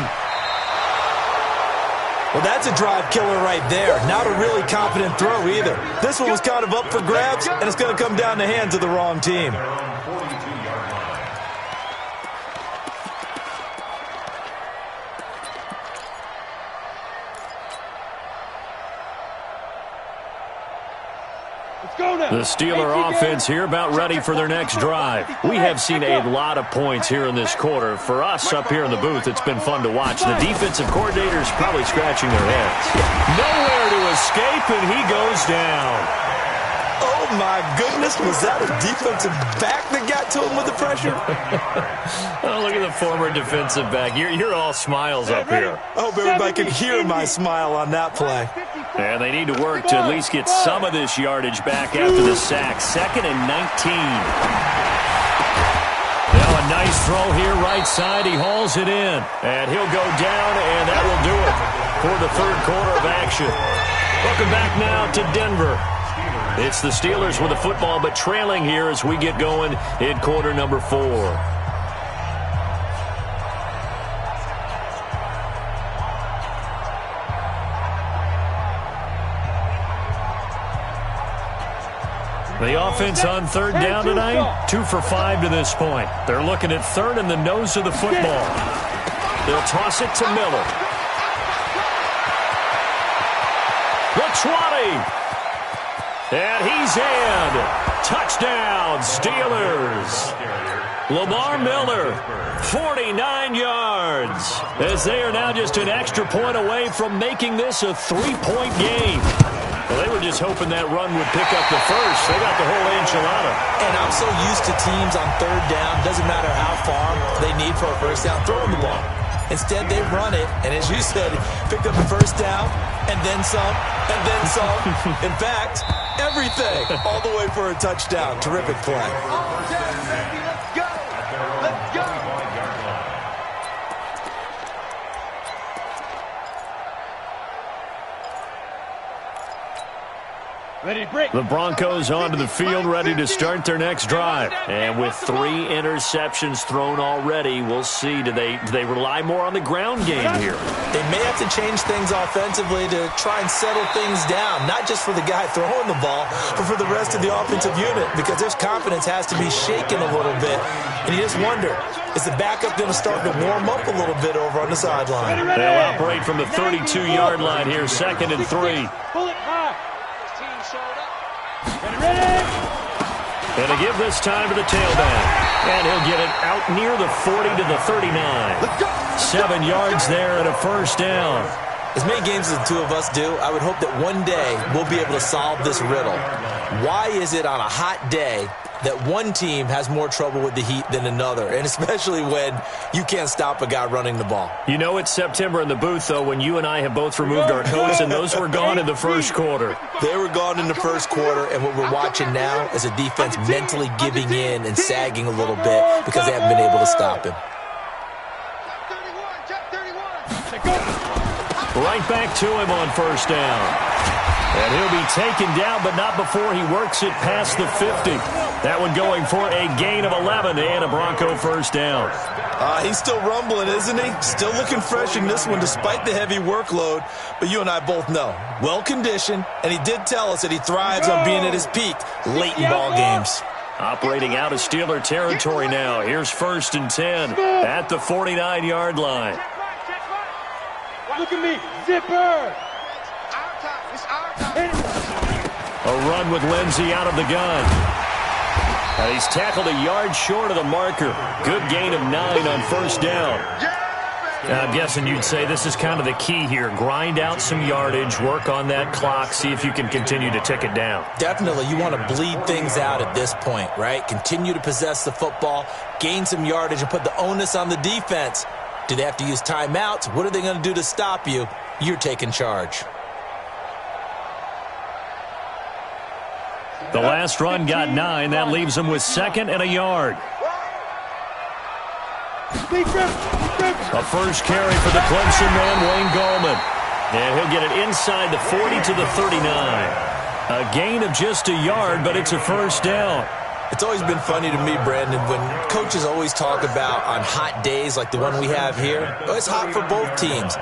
Well, that's a drive killer right there. Not a really confident throw either. This one was kind of up for grabs, and it's going to come down the hands of the wrong team.
The Steeler offense here about ready for their next drive. We have seen a lot of points here in this quarter. For us up here in the booth, it's been fun to watch. The defensive coordinators probably scratching their heads. Nowhere to escape, and he goes down.
Oh, my goodness. Was that a defensive back that got to him with the pressure?
Oh, look at the former defensive back. You're all smiles up here.
I hope everybody can hear my smile on that play.
And they need to work to at least get some of this yardage back after the sack. 2nd and 19. Now a nice throw here right side. He hauls it in. And he'll go down, and that will do it for the third quarter of action. Welcome back now to Denver. It's the Steelers with the football, but trailing here as we get going in quarter number 4. The offense on third down tonight, 2 for 5 to this point. They're looking at third and the nose of the football. They'll toss it to Miller. The 20. And he's in. Touchdown, Steelers. Lamar Miller, 49 yards. As they are now just an extra point away from making this a 3-point game. Well, they were just hoping that run would pick up the first. They got the whole enchilada.
And I'm so used to teams on third down, doesn't matter how far they need for a first down, throwing the ball. Instead, they run it, and as you said, picked up the first down, and then some, and then some. In fact, everything, all the way for a touchdown. Terrific play.
Let's go! Let's go!
The Broncos onto the field ready to start their next drive. And with 3 interceptions thrown already, we'll see. Do they rely more on the ground game here?
They may have to change things offensively to try and settle things down, not just for the guy throwing the ball, but for the rest of the offensive unit, because their confidence has to be shaken a little bit. And you just wonder, is the backup going to start to warm up a little bit over on the sideline?
They'll operate from the 32-yard line here, 2nd and 3.
Pull it high.
And to give this time to the tailback. And he'll get it out near the 40 to the 39. 7 yards there and a first down.
As many games as the two of us do, I would hope that one day we'll be able to solve this riddle. Why is it on a hot day that one team has more trouble with the heat than another, and especially when you can't stop a guy running the ball?
You know it's September in the booth, though, when you and I have both removed our coats, and those were gone in the first quarter.
They were gone in the first quarter, and what we're watching now is a defense mentally giving in and sagging a little bit because they haven't been able to stop him.
Right back to him on first down. And he'll be taken down, but not before he works it past the 50. That one going for a gain of 11 and a Bronco first down.
He's still rumbling, isn't he? Still looking fresh in this one despite the heavy workload. But you and I both know, well-conditioned, and he did tell us that he thrives on being at his peak late in ball games.
Operating out of Steeler territory now. Here's 1st and 10 at the 49-yard line.
Look at me, zipper!
A run with Lindsey out of the gun. And he's tackled a yard short of the marker. Good gain of 9 on first down. I'm guessing you'd say this is kind of the key here. Grind out some yardage, work on that clock, see if you can continue to tick it down.
Definitely, you want to bleed things out at this point, right? Continue to possess the football, gain some yardage, and put the onus on the defense. Do they have to use timeouts? What are they going to do to stop you? You're taking charge.
The last run got 9. That leaves them with 2nd and a yard. A first carry for the Clemson man, Wayne Gallman. And he'll get it inside the 40 to the 39. A gain of just a yard, but it's a first down.
It's always been funny to me, Brandon, when coaches always talk about on hot days like the one we have here, it's hot for both teams.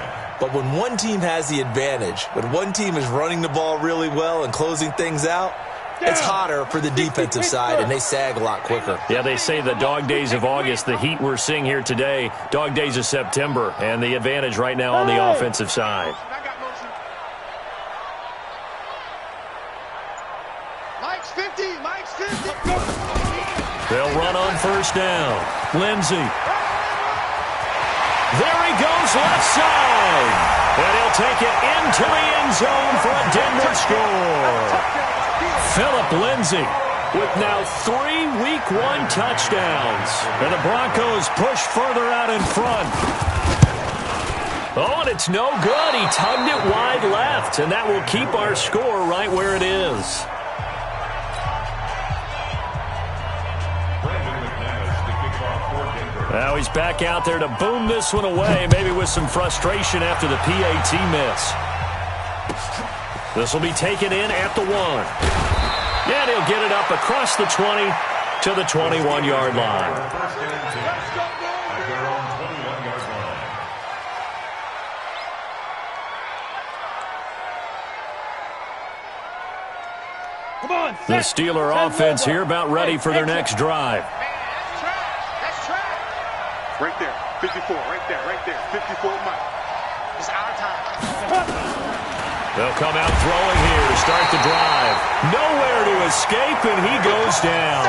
But when one team has the advantage, when one team is running the ball really well and closing things out, it's hotter for the defensive side, and they sag a lot quicker.
Yeah, they say the dog days of August, the heat we're seeing here today, dog days of September, and the advantage right now on the offensive side.
Mike's 50.
They'll run on first down. Lindsey. There he goes left side. And he'll take it into the end zone for a Denver score. Phillip Lindsay with now 3 Week 1 touchdowns. And the Broncos push further out in front. Oh, and it's no good. He tugged it wide left, and that will keep our score right where it is. Now he's back out there to boom this one away, maybe with some frustration after the PAT miss. This will be taken in at the 1. And he'll get it up across the 20 to the 21-yard line. The Steeler offense here about ready for their next drive.
Right there, 54, right there, 54 Mike. It's our time.
They'll come out throwing here to start the drive. Nowhere to escape, and he goes down.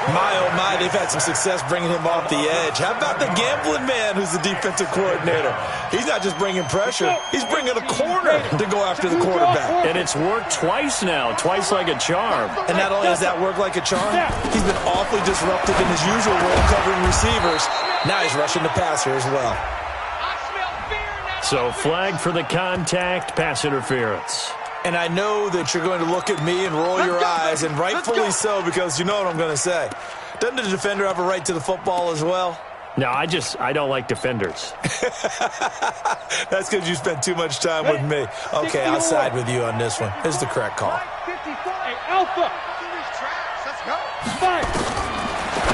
My, oh my, they've had some success bringing him off the edge. How about the gambling man who's the defensive coordinator? He's not just bringing pressure. He's bringing a corner to go after the quarterback.
And it's worked twice now, twice like a charm.
And not only does that work like a charm, he's been awfully disruptive in his usual role covering receivers. Now he's rushing the passer as well.
So flag for the contact, pass interference.
And I know that you're going to look at me and roll your eyes, and rightfully so, because you know what I'm going to say. Doesn't the defender have a right to the football as well?
No, I don't like defenders.
That's because you spent too much time with me. Okay, I'll side with you on this one. This is the correct call.
Alpha. Let's go.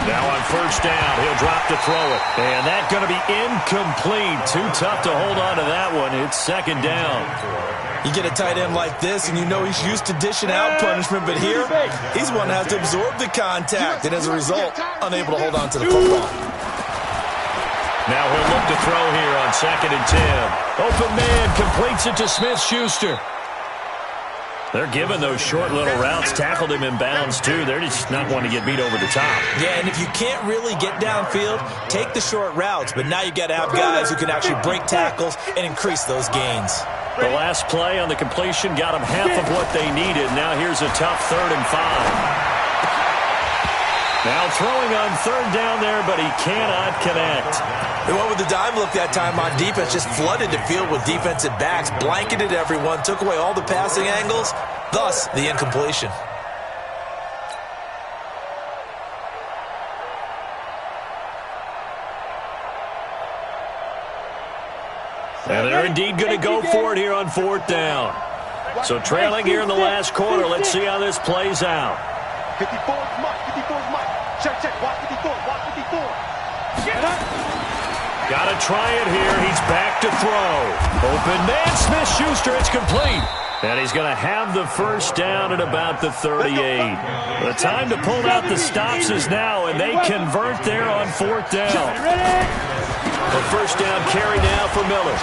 Now on first down, he'll drop to throw it. And that's going to be incomplete. Too tough to hold on to that one. It's second down.
You get a tight end like this, and you know he's used to dishing out punishment, but here, he's one that has to absorb the contact, and as a result, unable to hold on to the football.
Now he'll look to throw here on 2nd and 10. Open man completes it to Smith-Schuster. They're giving those short little routes, tackled him in bounds, too. They're just not wanting to get beat over the top.
Yeah, and if you can't really get downfield, take the short routes, but now you got to have guys who can actually break tackles and increase those gains.
The last play on the completion got them half of what they needed. Now here's a tough 3rd and 5. Now throwing on 3rd down there, but he cannot connect.
They went with the dime look that time on defense, just flooded the field with defensive backs, blanketed everyone, took away all the passing angles, thus the incompletion.
And they're indeed going to go for it here on 4th down. So trailing here in the last quarter, let's see how this plays out.
54's Mike. Check. Watch 54.
Got to try it here. He's back to throw. Open man, Smith-Schuster. It's complete. And he's going to have the first down at about the 38. The time to pull out the stops is now, and they convert there on 4th down. The first down carry now for Miller.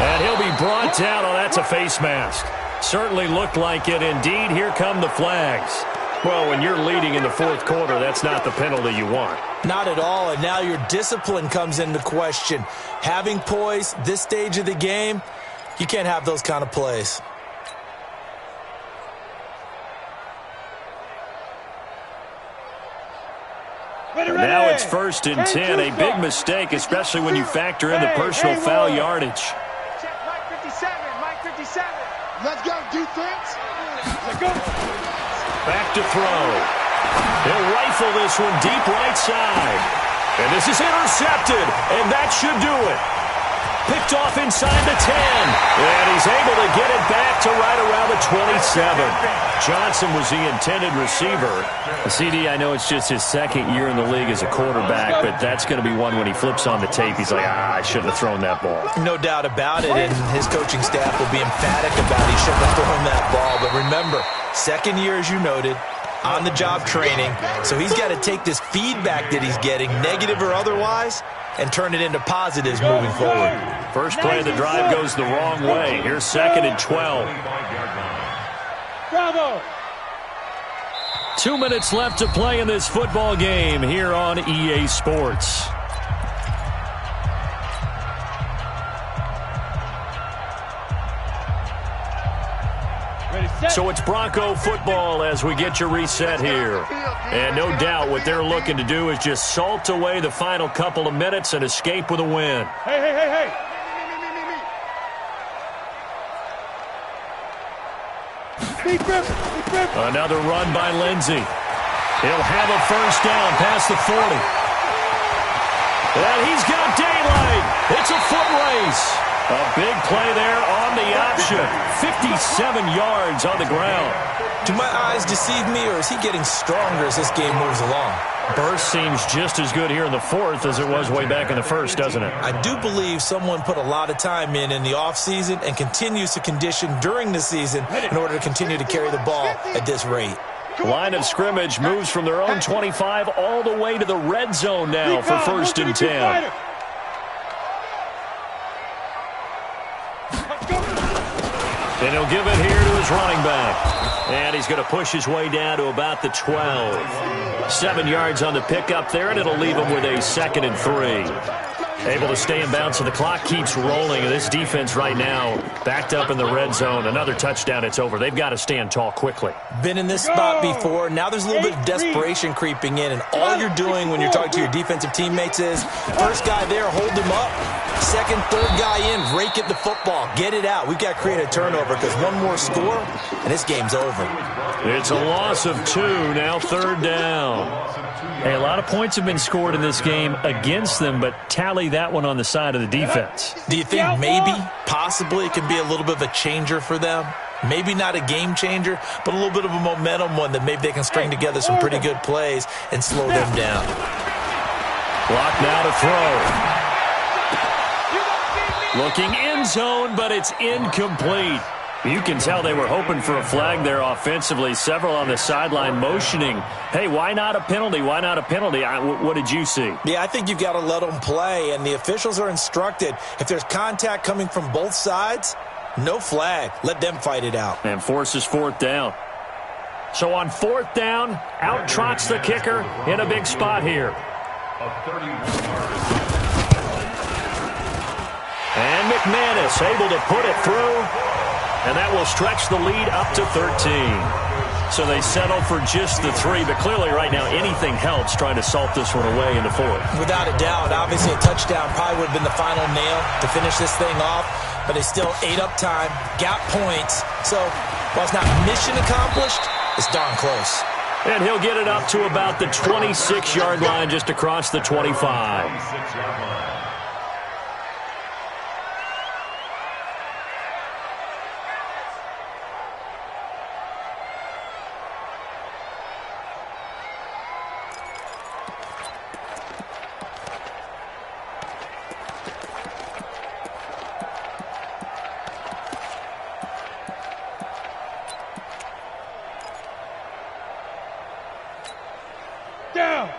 And he'll be brought down. Oh, that's a face mask. Certainly looked like it. Indeed, here come the flags. Well, when you're leading in the 4th quarter, that's not the penalty you want.
Not at all, and now your discipline comes into question. Having poise this stage of the game, you can't have those kind of plays.
And now it's 1st and 10. A big mistake, especially when you factor in the personal foul yardage.
Check Mike 57. Let's go, defense. Let's go.
Back to throw. He'll rifle this one deep right side. And this is intercepted, and that should do it. picked off inside the 10. And he's able to get it back to right around the 27. Johnson was the intended receiver. The CD, I know it's just his second year in the league as a quarterback, but that's going to be one when he flips on the tape. He's like, I shouldn't have thrown that ball.
No doubt about it, and his coaching staff will be emphatic about he shouldn't have thrown that ball. But remember, second year, as you noted, on-the-job training. So he's got to take this feedback that he's getting, negative or otherwise, and turn it into positives moving forward.
First play of the drive goes the wrong way. Here's 2nd and 12.
Bravo!
2 minutes left to play in this football game here on EA Sports. So it's Bronco football as we get your reset here. And no doubt what they're looking to do is just salt away the final couple of minutes and escape with a win.
Hey.
Another run by Lindsey. He'll have a first down past the 40. And he's got daylight. It's a foot race. A big play there on the option. 57 yards on the ground.
Do my eyes deceive me, or is he getting stronger as this game moves along?
Burst seems just as good here in the fourth as it was way back in the first, doesn't it?
I do believe someone put a lot of time in the offseason and continues to condition during the season in order to continue to carry the ball at this rate.
Line of scrimmage moves from their own 25 all the way to the red zone now for 1st and 10. And he'll give it here to his running back. And he's going to push his way down to about the 12. 7 yards on the pickup there, and it'll leave him with a 2nd and 3. Able to stay in bounds, so the clock keeps rolling. And this defense right now backed up in the red zone. Another touchdown, it's over. They've got to stand tall quickly.
Been in this spot before. Now there's a little bit of desperation creeping in. And all you're doing when you're talking to your defensive teammates is, first guy there, hold him up. Second, third guy in, rake at the football. Get it out. We've got to create a turnover because one more score, and this game's over.
It's a loss of 2, now 3rd down. Hey, a lot of points have been scored in this game against them, but tally that one on the side of the defense.
Do you think maybe, possibly, it can be a little bit of a changer for them? Maybe not a game changer, but a little bit of a momentum one that maybe they can string together some pretty good plays and slow them down.
Clock now to throw. Looking end zone, but it's incomplete. You can tell they were hoping for a flag there offensively. Several on the sideline motioning, hey, why not a penalty? Why not a penalty? What did you see?
Yeah, I think you've got to let them play, and the officials are instructed. If there's contact coming from both sides, no flag. Let them fight it out.
And forces 4th down. So on 4th down, out trots the kicker in a big spot here. And McManus able to put it through. And that will stretch the lead up to 13. So they settle for just the 3. But clearly right now anything helps trying to salt this one away in the 4th.
Without a doubt. Obviously a touchdown probably would have been the final nail to finish this thing off. But they still ate up time, got points. So while it's not mission accomplished, it's darn close.
And he'll get it up to about the 26-yard line just across the 25.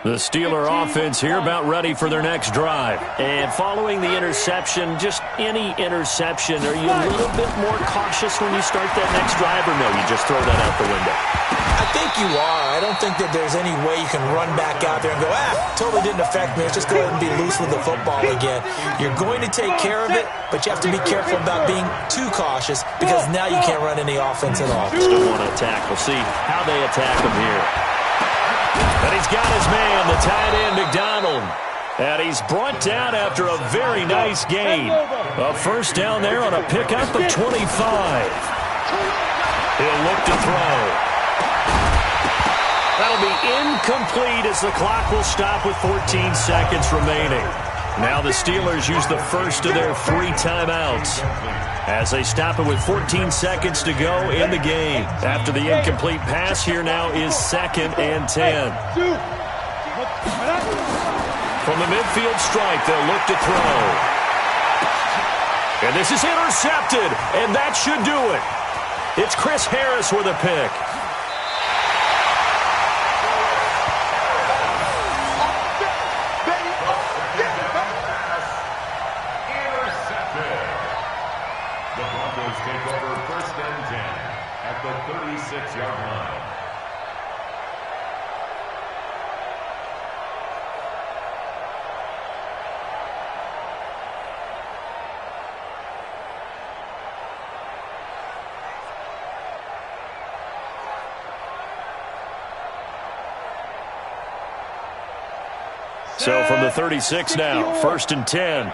The Steeler offense here about ready for their next drive. And following the interception, just any interception, are you a little bit more cautious when you start that next drive, or no, you just throw that out the window?
I think you are. I don't think that there's any way you can run back out there and go, totally didn't affect me. Let's just go ahead and be loose with the football again. You're going to take care of it, but you have to be careful about being too cautious because now you can't run any offense at all.
Still want to attack. We'll see how they attack him here. And he's got his man, the tight end, McDonald. And he's brought down after a very nice gain. A first down there on a pickup of 25. He'll look to throw. That'll be incomplete as the clock will stop with 14 seconds remaining. Now the Steelers use the first of their 3 timeouts as they stop it with 14 seconds to go in the game. After the incomplete pass, here now is 2nd and 10. From the midfield strike, they'll look to throw. And this is intercepted, and that should do it. It's Chris Harris with a pick.
The Broncos take over 1st and 10 at the 36-yard line.
So from the 36 now, 1st and 10.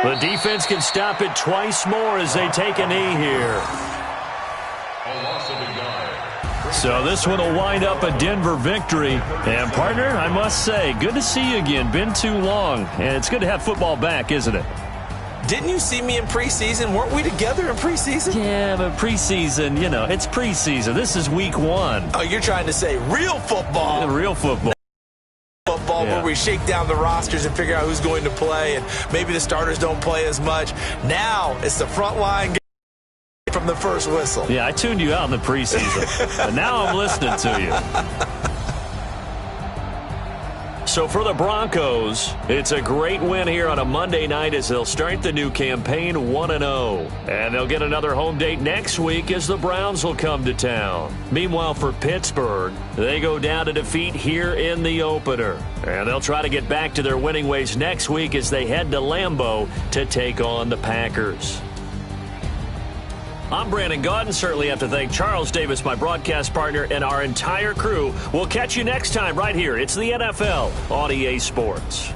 The defense can stop it twice more as they take a knee here. So this one will wind up a Denver victory. And, partner, I must say, good to see you again. Been too long. And it's good to have football back, isn't it?
Didn't you see me in preseason? Weren't we together in preseason?
Yeah, but preseason, you know, it's preseason. This is week 1.
Oh, you're trying to say real football.
Yeah, real football.
Where we shake down the rosters and figure out who's going to play, and maybe the starters don't play as much. Now it's the front line from the first whistle.
Yeah, I tuned you out in the preseason, but now I'm listening to you. So for the Broncos, it's a great win here on a Monday night as they'll start the new campaign 1-0. And they'll get another home date next week as the Browns will come to town. Meanwhile, for Pittsburgh, they go down to defeat here in the opener. And they'll try to get back to their winning ways next week as they head to Lambeau to take on the Packers. I'm Brandon Gaudin. Certainly have to thank Charles Davis, my broadcast partner, and our entire crew. We'll catch you next time right here. It's the NFL on EA Sports.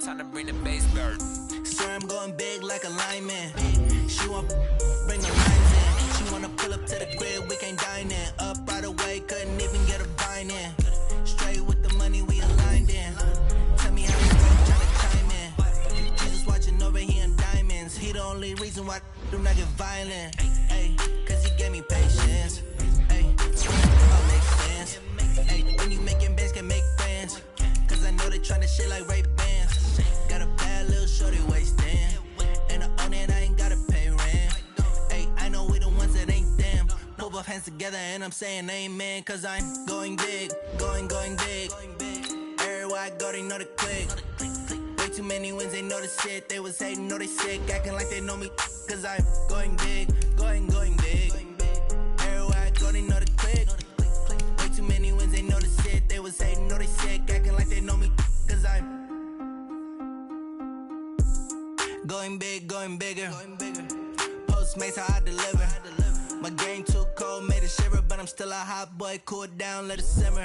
Time to bring the bass bird.
Swear I'm going big like a lineman. She want bring the lines in. She wanna pull up to the crib, we can't dine in. Up right away, couldn't even get a vine in. Straight with the money we aligned in. Tell me how you tryna chime in. Jesus watching over here in diamonds. He the only reason why I do not get violent. Ay, cause he gave me patience. Ay, all makes sense. Ay, when you making bands can make friends. Cause I know they tryna shit like Ray Bans. Got a bad little shorty wasting. And I own it, I ain't gotta pay rent. Ay, I know we the ones that ain't them. Put both hands together and I'm saying amen. Cause I'm going big, going big. Everywhere I go, they know the click. Way too many wins, they know the shit. They was hating, know they sick, acting like they know me. Cause I'm going big, going big. Everywhere I go, they know the click. Way too many wins, they know the shit. They was hating, know they sick, acting like they know me. Cause I'm going big, going bigger. Postmates how I deliver. My game too cold, made it shiver, but I'm still a hot boy. Cool it down, let it simmer.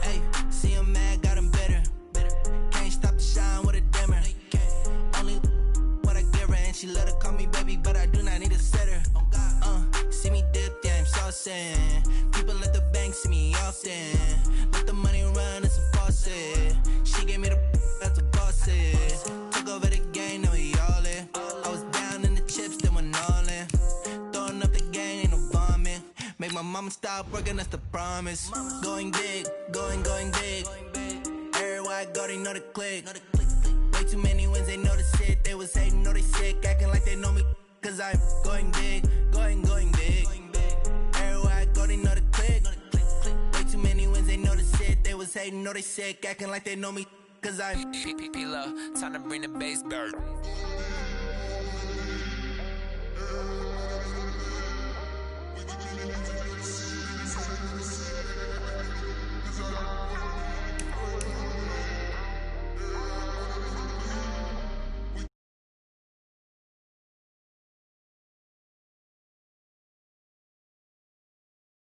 Hey, see him mad, got him bitter. Can't stop the shine with a dimmer. Only what I give her, and she let her call me baby, but I do not need a sitter. See me dip, yeah, I'm saucing. People at the bank see me often. Let the money run, it's a faucet. She gave me the that's a boss it. Took over the game, now we all in. I was down in the chips, then went all in. Throwing up the game, ain't no vomit. Make my mama stop working, that's the promise. Going big, going big. Everywhere I go, they know the click. Way too many wins, they know the shit. They was hating, know they sick, acting like they know me. Cause I'm going big, going big. Everywhere I go, they know the click. Way too many wins, they know the shit. They was hating, know they sick, acting like they know me. Cause I'm
P-P-P-Lo, time to bring the bass bird.